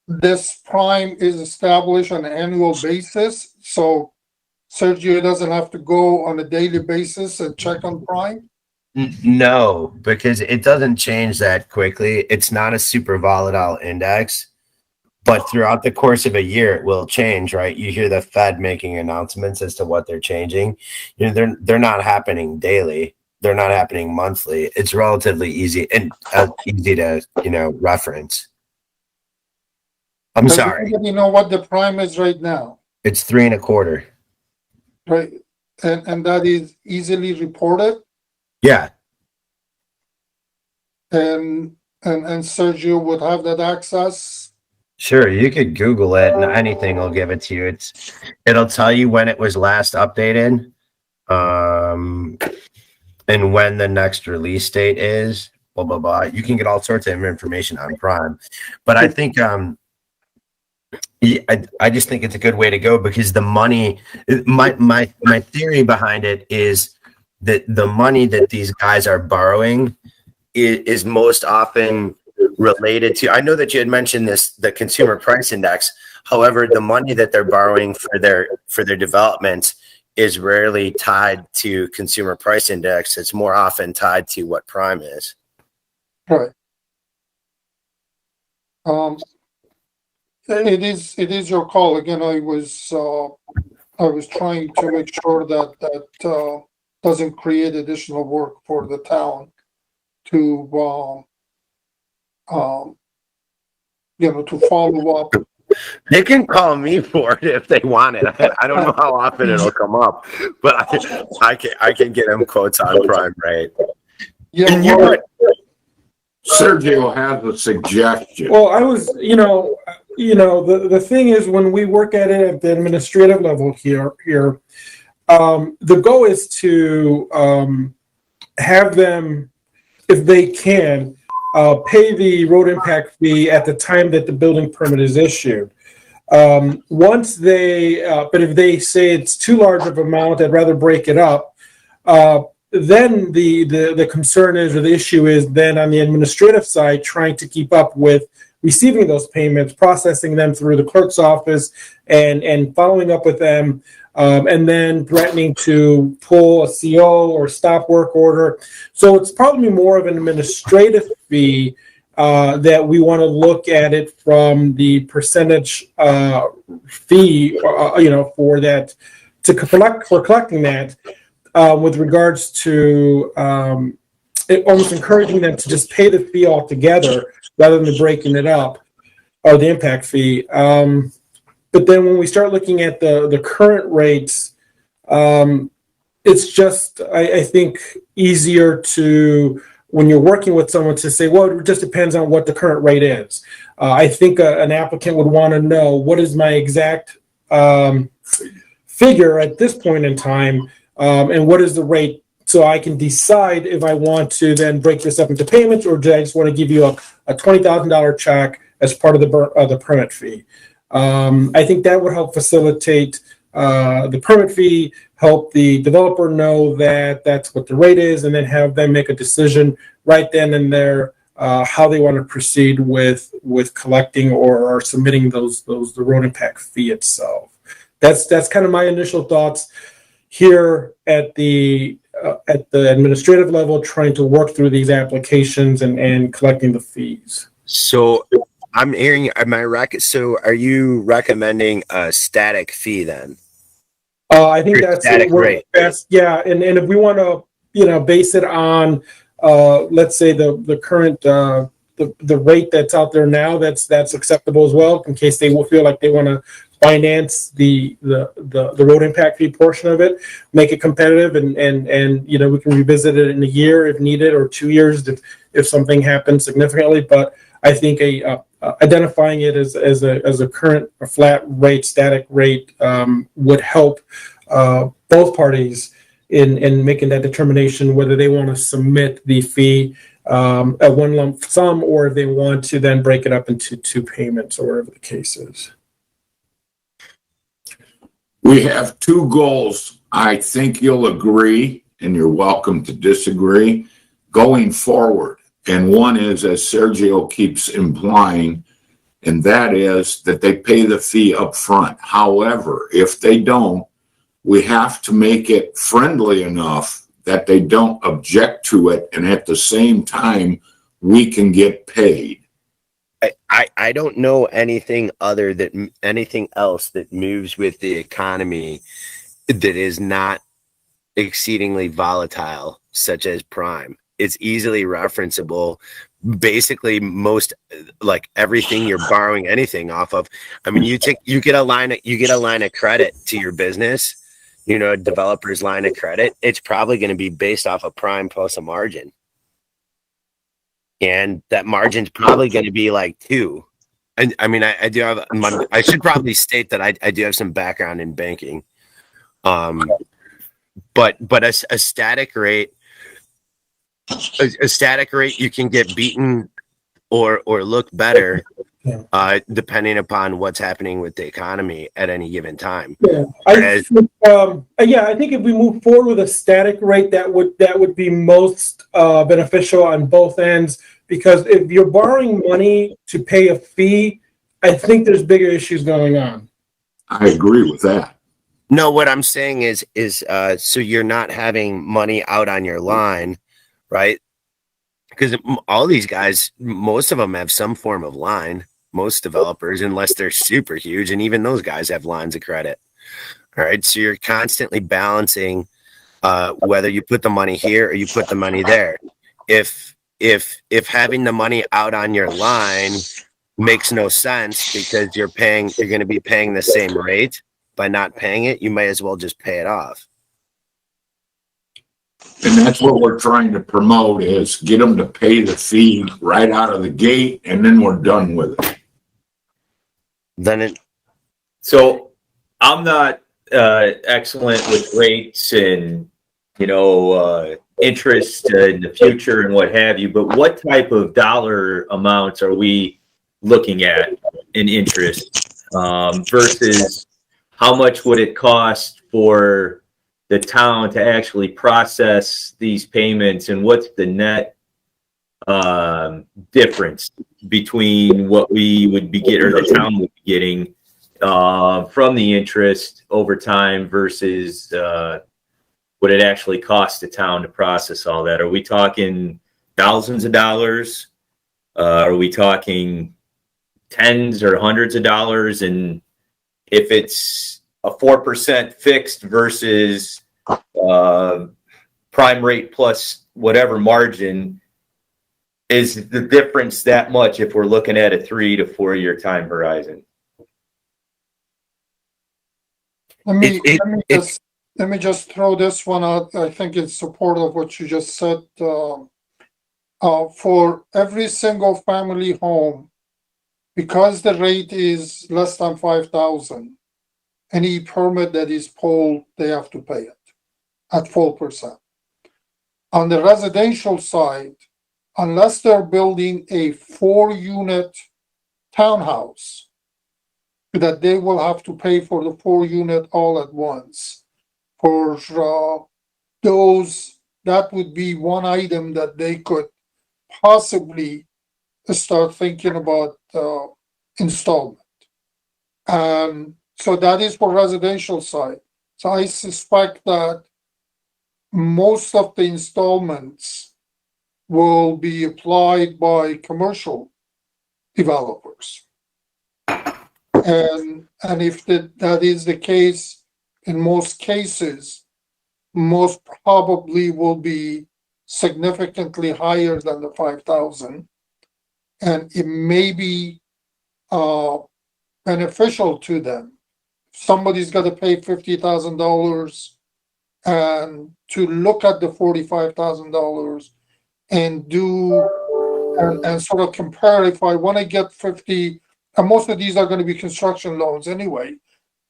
this prime is established on an annual basis, so Sergio doesn't have to go on a daily basis and check on prime? No, because it doesn't change that quickly. It's not a super volatile index, but throughout the course of a year, it will change, right? You hear the Fed making announcements as to what they're changing. They're not happening daily. They're not happening monthly. It's relatively easy and easy to, reference. I'm sorry. You know what the prime is right now? It's 3 1/4. Right. And that is easily reported? Yeah. And Sergio would have that access? Sure, you could Google it and anything will give it to you. It'll tell you when it was last updated, and when the next release date is, blah, blah, blah. You can get all sorts of information on Prime. But I think I just think it's a good way to go, because the money, my theory behind it is that the money that these guys are borrowing is most often related to, I know that you had mentioned the consumer price index. However, the money that they're borrowing for their developments is rarely tied to consumer price index. It's more often tied to what prime is. Right. It is your call. Again, I was trying to make sure that doesn't create additional work for the town to to follow up. They can call me for it if they want it. I don't know how often it'll come up, but I can get them quotes on prime rate. Yeah, And you know, Sergio has a suggestion. Well, I was, the thing is, when we work at it at the administrative level here, the goal is to have them, if they can, pay the road impact fee at the time that the building permit is issued. Once they, but if they say it's too large of an amount, I'd rather break it up. Then the concern is, or the issue is, then on the administrative side, trying to keep up with receiving those payments, processing them through the clerk's office, and following up with them, and then threatening to pull a CO or stop work order. So it's probably more of an administrative fee that we want to look at it from the percentage fee, for that, for collecting that. With regards to almost encouraging them to just pay the fee altogether rather than breaking it up, or the impact fee. But then when we start looking at the current rates, it's just, I think, easier to, when you're working with someone, to say, well, it just depends on what the current rate is. I think an applicant would want to know, what is my exact figure at this point in time, and what is the rate, so I can decide if I want to then break this up into payments, or do I just want to give you a $20,000 check as part of the permit fee. I think that would help facilitate the permit fee, help the developer know that that's what the rate is, and then have them make a decision right then and there how they want to proceed with collecting or submitting the road impact fee itself. That's kind of my initial thoughts here at the administrative level, trying to work through these applications and collecting the fees. So I'm hearing, so are you recommending a static fee then? I think that's static rate. Best. Yeah, and if we want to, base it on, let's say the current the rate that's out there now, that's acceptable as well, in case they will feel like they want to finance the road impact fee portion of it, make it competitive, and we can revisit it in a year if needed, or 2 years if something happens significantly. But I think identifying it as a current flat rate, static rate, would help both parties in making that determination whether they want to submit the fee at one lump sum, or if they want to then break it up into two payments, or whatever the case is. We have two goals. I think you'll agree, and you're welcome to disagree, going forward. And one is, as Sergio keeps implying, and that is that they pay the fee up front. However, if they don't, we have to make it friendly enough that they don't object to it, and at the same time, we can get paid. I don't know anything else that moves with the economy that is not exceedingly volatile, such as prime. It's easily referenceable. Basically, most, like, everything you're borrowing anything off of. I mean, you get a line of credit to your business, a developer's line of credit. It's probably going to be based off of prime plus a margin. And that margin's probably going to be like 2. And I mean, I do have, I should probably state that I do have some background in banking. But a static rate, you can get beaten or look better, depending upon what's happening with the economy at any given time. Yeah, I think if we move forward with a static rate, that would be most beneficial on both ends, because if you're borrowing money to pay a fee, I think there's bigger issues going on. I agree with that. No, what I'm saying is so you're not having money out on your line, right? Because all these guys, most of them have some form of line. Most developers, unless they're super huge, and even those guys have lines of credit. All right, so you're constantly balancing whether you put the money here or you put the money there. If having the money out on your line makes no sense because you're going to be paying the same rate by not paying it, you may as well just pay it off. And that's what we're trying to promote, is get them to pay the fee right out of the gate, and then we're done with it. So I'm not excellent with rates and, interest in the future and what have you, but what type of dollar amounts are we looking at in interest versus how much would it cost for the town to actually process these payments, and what's the net difference between what we would be getting, or the town would be getting from the interest over time versus what it actually costs the town to process all that? Are we talking thousands of dollars? Are we talking tens or hundreds of dollars? And if it's a 4% fixed versus prime rate plus whatever margin, is the difference that much if we're looking at a 3 to 4 year time horizon? Let me just throw this one out. I think it's support of what you just said. For every single family home, because the rate is less than 5,000, any permit that is pulled, they have to pay it at 4%. On the residential side, unless they're building a 4-unit townhouse, that they will have to pay for the 4-unit all at once. For those, that would be one item that they could possibly start thinking about installment. And so that is for residential side. So I suspect that most of the installments will be applied by commercial developers. And if that is the case, in most cases, most probably will be significantly higher than the 5,000. And it may be beneficial to them. Somebody's got to pay $50,000 and to look at the $45,000 and do and sort of compare. If I want to get 50, and most of these are going to be construction loans anyway.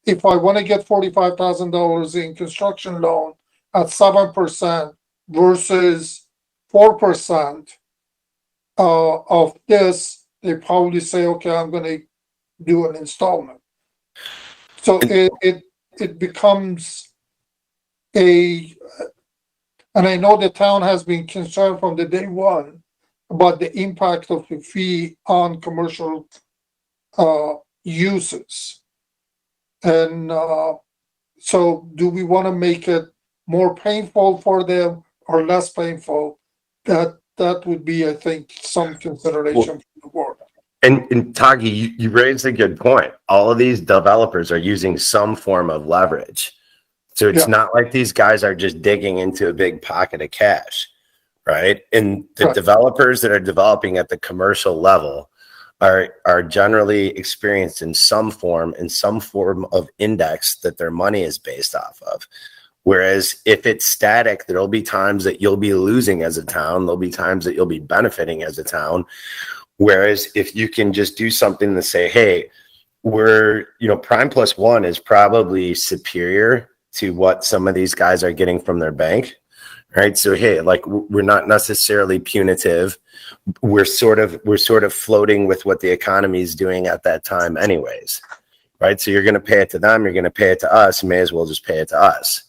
If I want to get $45,000 in construction loan at 7% versus 4% of this, they probably say, okay, I'm going to do an installment. So it becomes and I know the town has been concerned from the day one about the impact of the fee on commercial uses. And so do we want to make it more painful for them or less painful? That would be, I think, some consideration for the board. And Tagi, you raised a good point. All of these developers are using some form of leverage. So it's not like these guys are just digging into a big pocket of cash, right? And the developers that are developing at the commercial level are generally experienced in some form of index that their money is based off of. Whereas if it's static, there'll be times that you'll be losing as a town. There'll be times that you'll be benefiting as a town. Whereas if you can just do something to say, hey, we're, prime plus one is probably superior to what some of these guys are getting from their bank. Right. So, hey, like, we're not necessarily punitive. We're sort of floating with what the economy is doing at that time anyways. Right. So you're going to pay it to them. You're going to pay it to us. You may as well just pay it to us.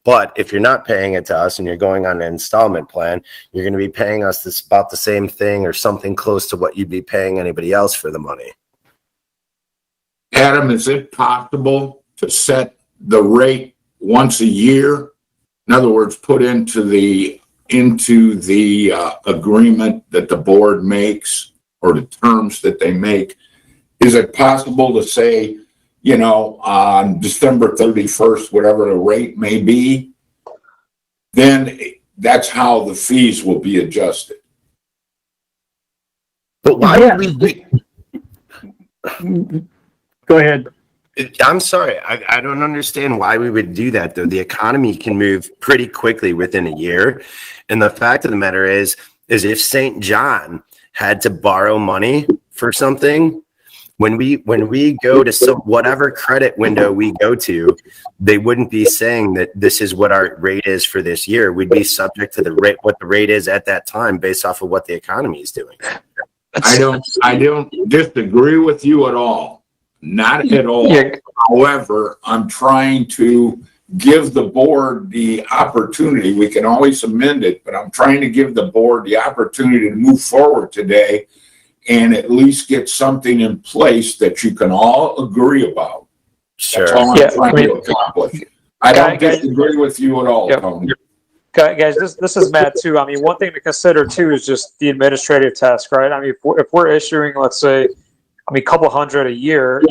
But if you're not paying it to us and you're going on an installment plan, you're going to be paying us about the same thing or something close to what you'd be paying anybody else for the money. Adam, is it possible to set the rate once a year? In other words, put into the agreement that the board makes or the terms that they make. Is it possible to say, you know, on December 31st, whatever the rate may be, then that's how the fees will be adjusted? But why Yeah. would we? Go ahead. I'm sorry. I don't understand why we would do that, though. The economy can move pretty quickly within a year. And the fact of the matter is if St. John had to borrow money for something, when we go to some whatever credit window we go to, they wouldn't be saying that this is what our rate is for this year. We'd be subject to the rate, what the rate is at that time based off of what the economy is doing. I don't disagree with you at all. Not at all. Yeah. However, I'm trying to give the board the opportunity. We can always amend it, but I'm trying to give the board the opportunity to move forward today and at least get something in place that you can all agree about. Sure. That's all I'm trying to accomplish. I don't Guys- disagree with you at all, Yep. Tony. Guys, this is Matt too. I mean, one thing to consider too is just the administrative task, right? I mean, if we're issuing, let's say, I mean, a couple hundred a year,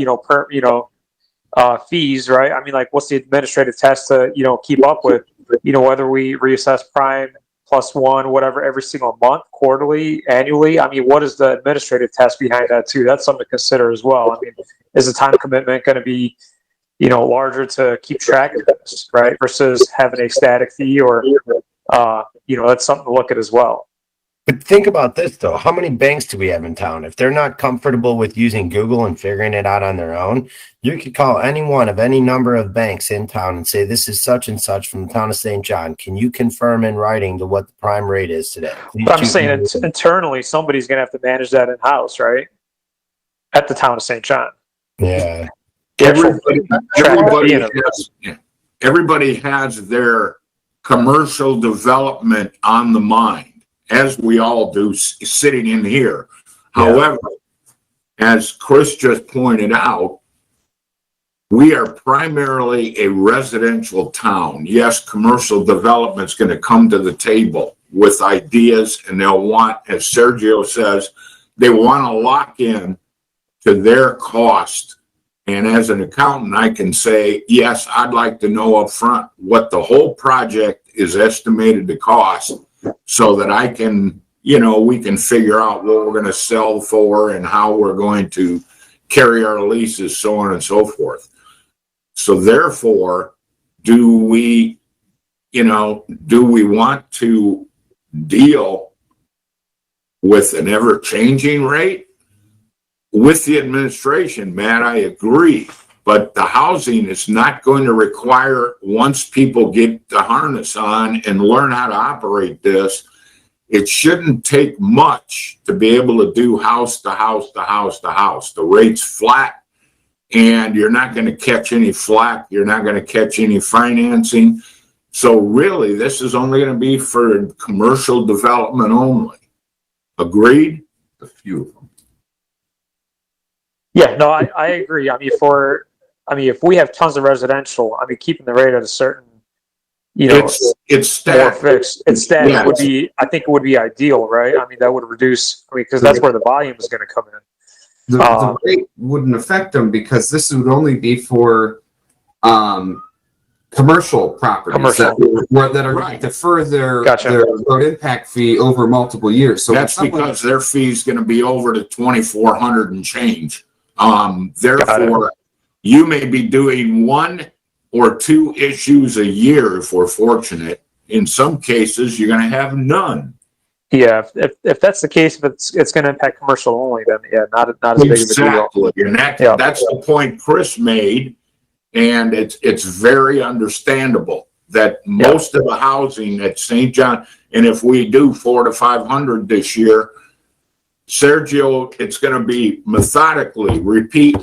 fees, right? I mean, like, what's the administrative task to, keep up with, whether we reassess prime +1, whatever, every single month, quarterly, annually. I mean, what is the administrative task behind that too? That's something to consider as well. I mean, is the time commitment going to be, larger to keep track of this, right? Versus having a static fee or, that's something to look at as well. But think about this, though. How many banks do we have in town? If they're not comfortable with using Google and figuring it out on their own, you could call any one of any number of banks in town and say, this is such and such from the town of St. John. Can you confirm in writing to what the prime rate is today? But I'm saying internally, somebody's going to have to manage that in-house, right? At the town of St. John. Yeah. Everybody has their commercial development on the mind, as we all do sitting in here. Yeah. However, as Chris just pointed out, we are primarily a residential town. Yes, commercial development's going to come to the table with ideas, and they'll want, as Sergio says, they want to lock in to their cost. And as an accountant, I can say, yes, I'd like to know up front what the whole project is estimated to cost, so that I can, we can figure out what we're going to sell for and how we're going to carry our leases, so on and so forth. So therefore, do we want to deal with an ever-changing rate? With the administration, Matt, I agree. But the housing is not going to require, once people get the harness on and learn how to operate this, it shouldn't take much to be able to do house to house to house to house. The rate's flat, and you're not going to catch any flack. You're not going to catch any financing. So really, this is only going to be for commercial development only. Agreed? A few of them. Yeah, no, I agree. I mean, if we have tons of residential, keeping the rate at a certain, it's more static. fixed, it's static Yeah. would be ideal, right? I mean, that would reduce, because that's where the volume is going to come in. The rate wouldn't affect them because this would only be for commercial properties that are going to defer their road impact fee over multiple years. So that's because their fee is going to be over to $2,400 and change. Therefore, you may be doing 1 or 2 issues a year if we're fortunate. In some cases, you're going to have none. Yeah, if that's the case, if it's going to impact commercial only, then not as big of a deal. And that's the point Chris made, and it's very understandable that most of the housing at St. John, and if we do 400 to 500 this year, Sergio, it's going to be methodically repeat,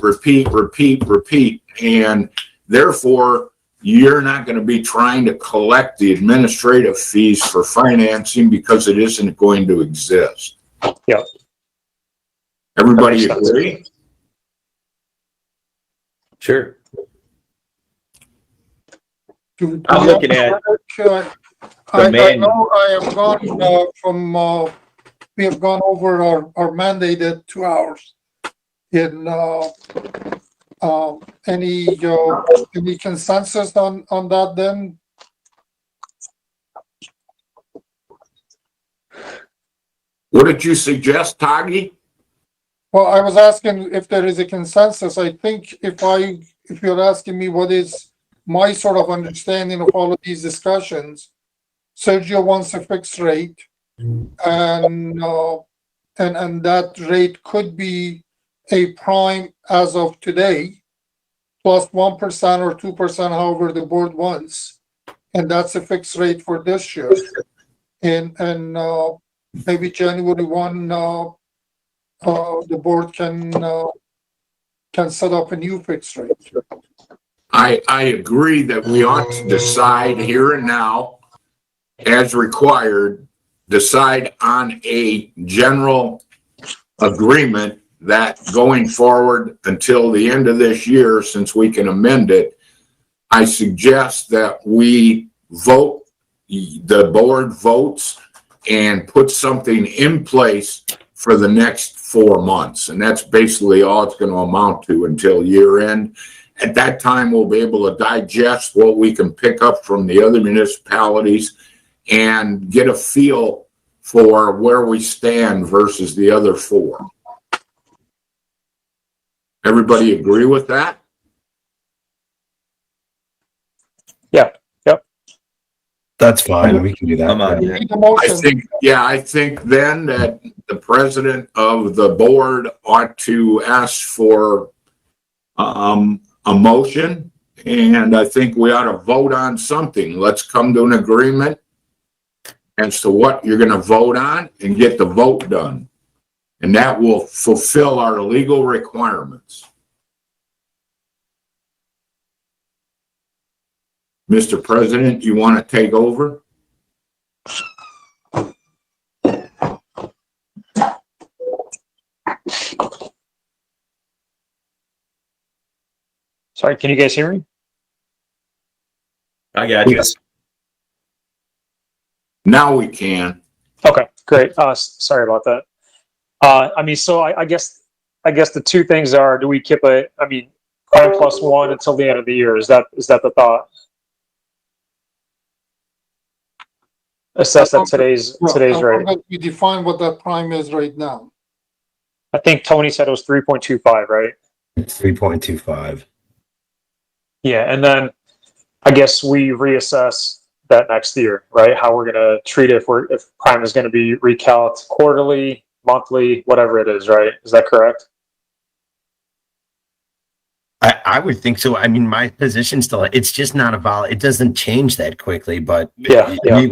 and therefore you're not going to be trying to collect the administrative fees for financing because it isn't going to exist. Yeah. Everybody agree? Sure. Do I'm we have looking at I man- know I have gone we have gone over our mandated 2 hours. In any consensus on that then? What did you suggest, Tagi? Well, I was asking if there is a consensus. I think if you're asking me what is my sort of understanding of all of these discussions, Sergio wants a fixed rate, and that rate could be a prime as of today, plus 1% or 2%, however the board wants, and that's a fixed rate for this year. And maybe January 1, the board can set up a new fixed rate. I agree that we ought to decide here and now, as required, decide on a general agreement that going forward until the end of this year, since we can amend it, I suggest that we vote, the board votes, and put something in place for the next 4 months. And that's basically all it's going to amount to until year end. At that time, we'll be able to digest what we can pick up from the other municipalities and get a feel for where we stand versus the other 4. Everybody agree with that? That's fine. We can do that. I'm on We that. need a motion. I think then that the president of the board ought to ask for a motion, and I think we ought to vote on something. Let's come to an agreement as to what you're going to vote on and get the vote done. And that will fulfill our legal requirements. Mr. President, you want to take over? Sorry, can you guys hear me? I got you. Now we can. Okay, great. Sorry about that. I mean, so I guess the two things are: do we keep prime plus 1 until the end of the year? Is that the thought? Assess at today's rate. We define what that prime is right now. I think Tony said it was 3.25, right? It's 3.25. Yeah, and then I guess we reassess that next year, right? How we're gonna treat it if prime is gonna be recalculated quarterly, monthly, whatever it is, right? Is that correct? I would think so. I mean, my position still, it's just not it doesn't change that quickly, but Yeah. you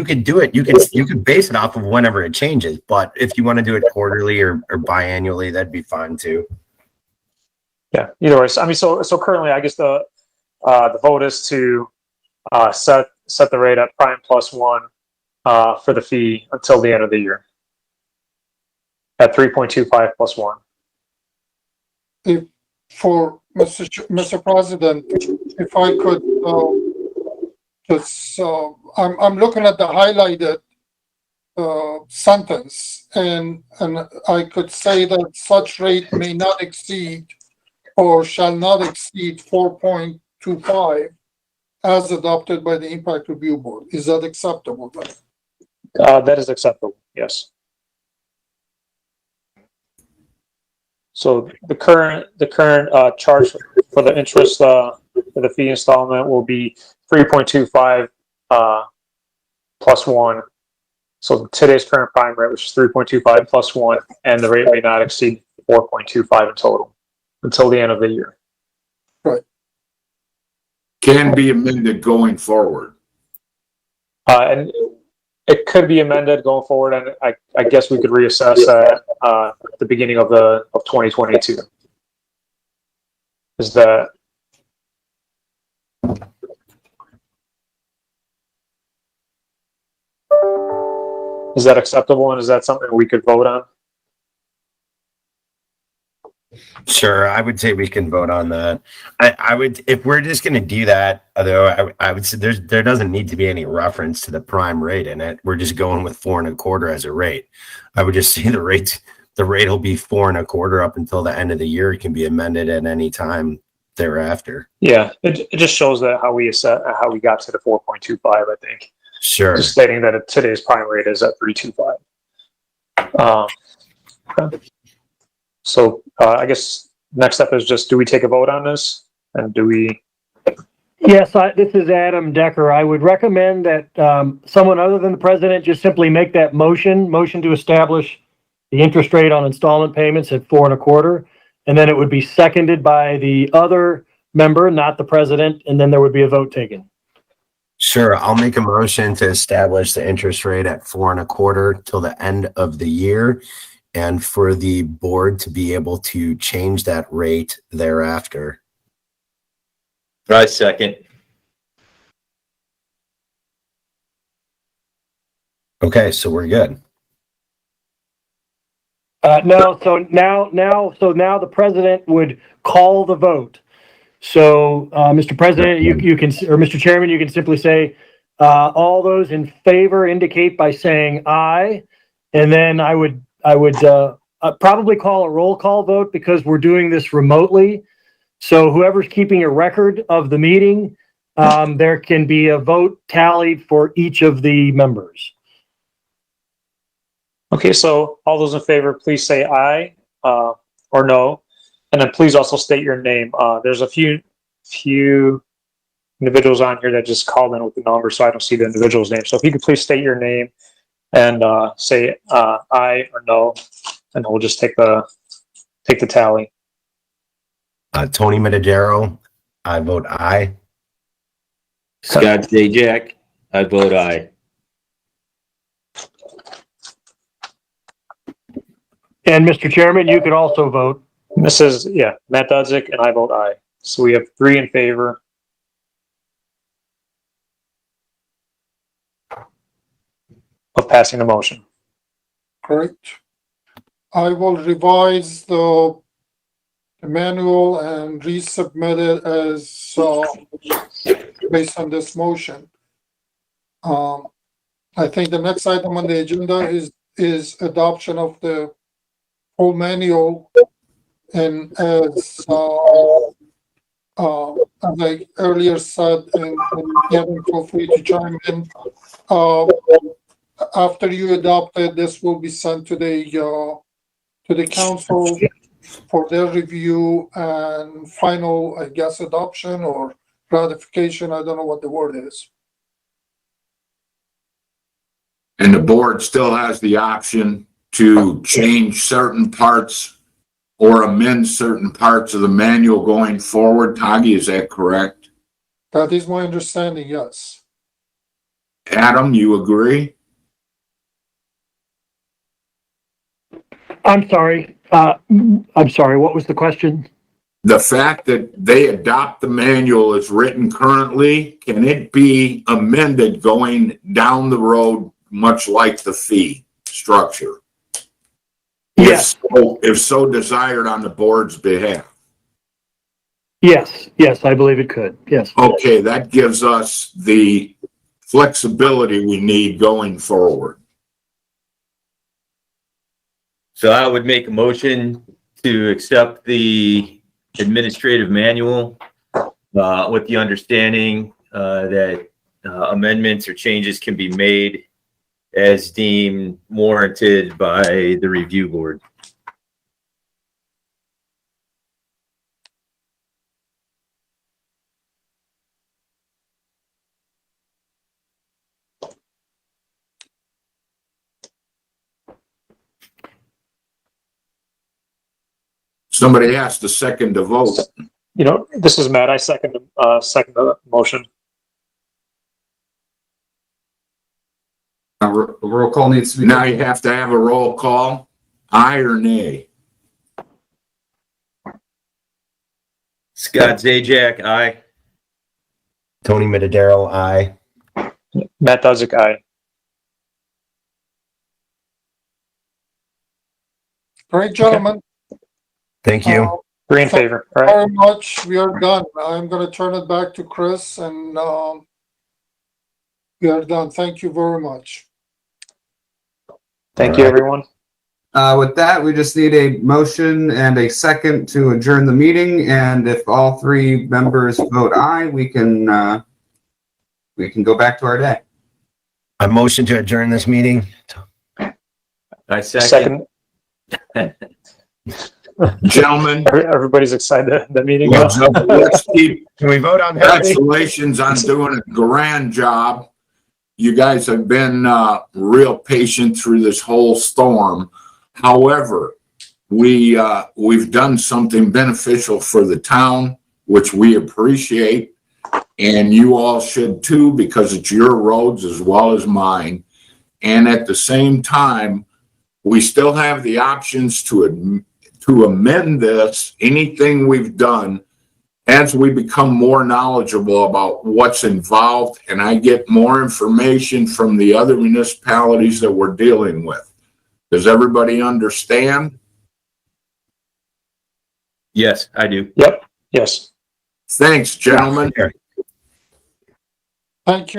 could do it. You could base it off of whenever it changes, but if you want to do it quarterly or biannually, that'd be fine too. Yeah. Either way, so currently, I guess the vote is to set the rate at prime plus 1 for the fee until the end of the year at 3.25 plus 1. For Mr. President, if I could just, I'm looking at the highlighted sentence, and I could say that such rate may not exceed or shall not exceed 4.25 as adopted by the Impact Review Board. Is that acceptable then? That is acceptable, yes. So the current charge for the interest for the fee installment will be 3.25 plus 1. So today's current prime rate, which is 3.25 plus 1, and the rate may not exceed 4.25 in total until the end of the year. Right. Can be amended going forward. And it could be amended going forward, and I guess we could reassess that at the beginning of 2022. Is that acceptable, and is that something we could vote on? Sure, I would say we can vote on that. I would, if we're just going to do that, although I would say there doesn't need to be any reference to the prime rate in it. We're just going with 4.25 as a rate. I would just say the rate will be 4.25 up until the end of the year. It can be amended at any time thereafter. Yeah, it just shows that how we got to the 4.25. I think Sure. just stating that today's prime rate is at 3.25. Okay. So I guess next step is just, do we take a vote on this? And do we? Yes, this is Adam Decker. I would recommend that someone other than the president just simply make that motion to establish the interest rate on installment payments at 4.25, and then it would be seconded by the other member, not the president, and then there would be a vote taken. Sure, I'll make a motion to establish the interest rate at 4.25 till the end of the year, and for the board to be able to change that rate thereafter. I second. Okay, so we're good. No, so now the president would call the vote. So, Mr. President, you can, or Mr. Chairman, you can simply say, all those in favor indicate by saying aye, and then I would probably call a roll call vote because we're doing this remotely. So whoever's keeping a record of the meeting, there can be a vote tallied for each of the members. Okay, so all those in favor, please say aye or no, and then please also state your name. There's a few individuals on here that just called in with the number, so I don't see the individual's name. So if you could please state your name and say aye or no, and we'll just take the tally. Tony Medadero, I vote aye. Scott Zajac, I vote aye. And Mr. Chairman, you could also vote. This is, Matt Dudzik, and I vote aye. So we have 3 in favor. Of passing the motion. Correct. I will revise the manual and resubmit it as based on this motion. I think the next item on the agenda is adoption of the whole manual, and as I earlier said, and Kevin, feel free to chime in. After you adopt it, this will be sent to the council for their review and final, I guess, adoption or ratification. I don't know what the word is. And the board still has the option to change certain parts or amend certain parts of the manual going forward. Tagi, is that correct? That is my understanding, yes. Adam, you agree? I'm sorry. What was the question? The fact that they adopt the manual as written currently, can it be amended going down the road, much like the fee structure? Yes. If so desired on the board's behalf. Yes, I believe it could. Yes. Okay, that gives us the flexibility we need going forward. So I would make a motion to accept the administrative manual with the understanding that amendments or changes can be made as deemed warranted by the review board. Somebody has to second the vote. This is Matt. I second the motion. Roll call needs to be. Now you have to have a roll call. Aye or nay? Scott Zajac, aye. Tony Medadero, aye. Matt Dudzik, aye. Great, gentlemen. Thank you. Three in favor. All right. Very much. We are done. I'm gonna turn it back to Chris and, we are done. Thank you very much. Thank you, everyone. With that, we just need a motion and a second to adjourn the meeting. And if all three members vote aye, we can go back to our day. I motion to adjourn this meeting. I second. Gentlemen, Everybody's excited the meeting. let's keep Can we vote on that? congratulations on doing a grand job. You guys have been real patient through this whole storm. However, we've done something beneficial for the town, which we appreciate, and you all should too, because it's your roads as well as mine. And at the same time, we still have the options to amend this, anything we've done, as we become more knowledgeable about what's involved and I get more information from the other municipalities that we're dealing with. Does everybody understand? Yes, I do. Yep. Yes. Thanks, gentlemen. Thank you.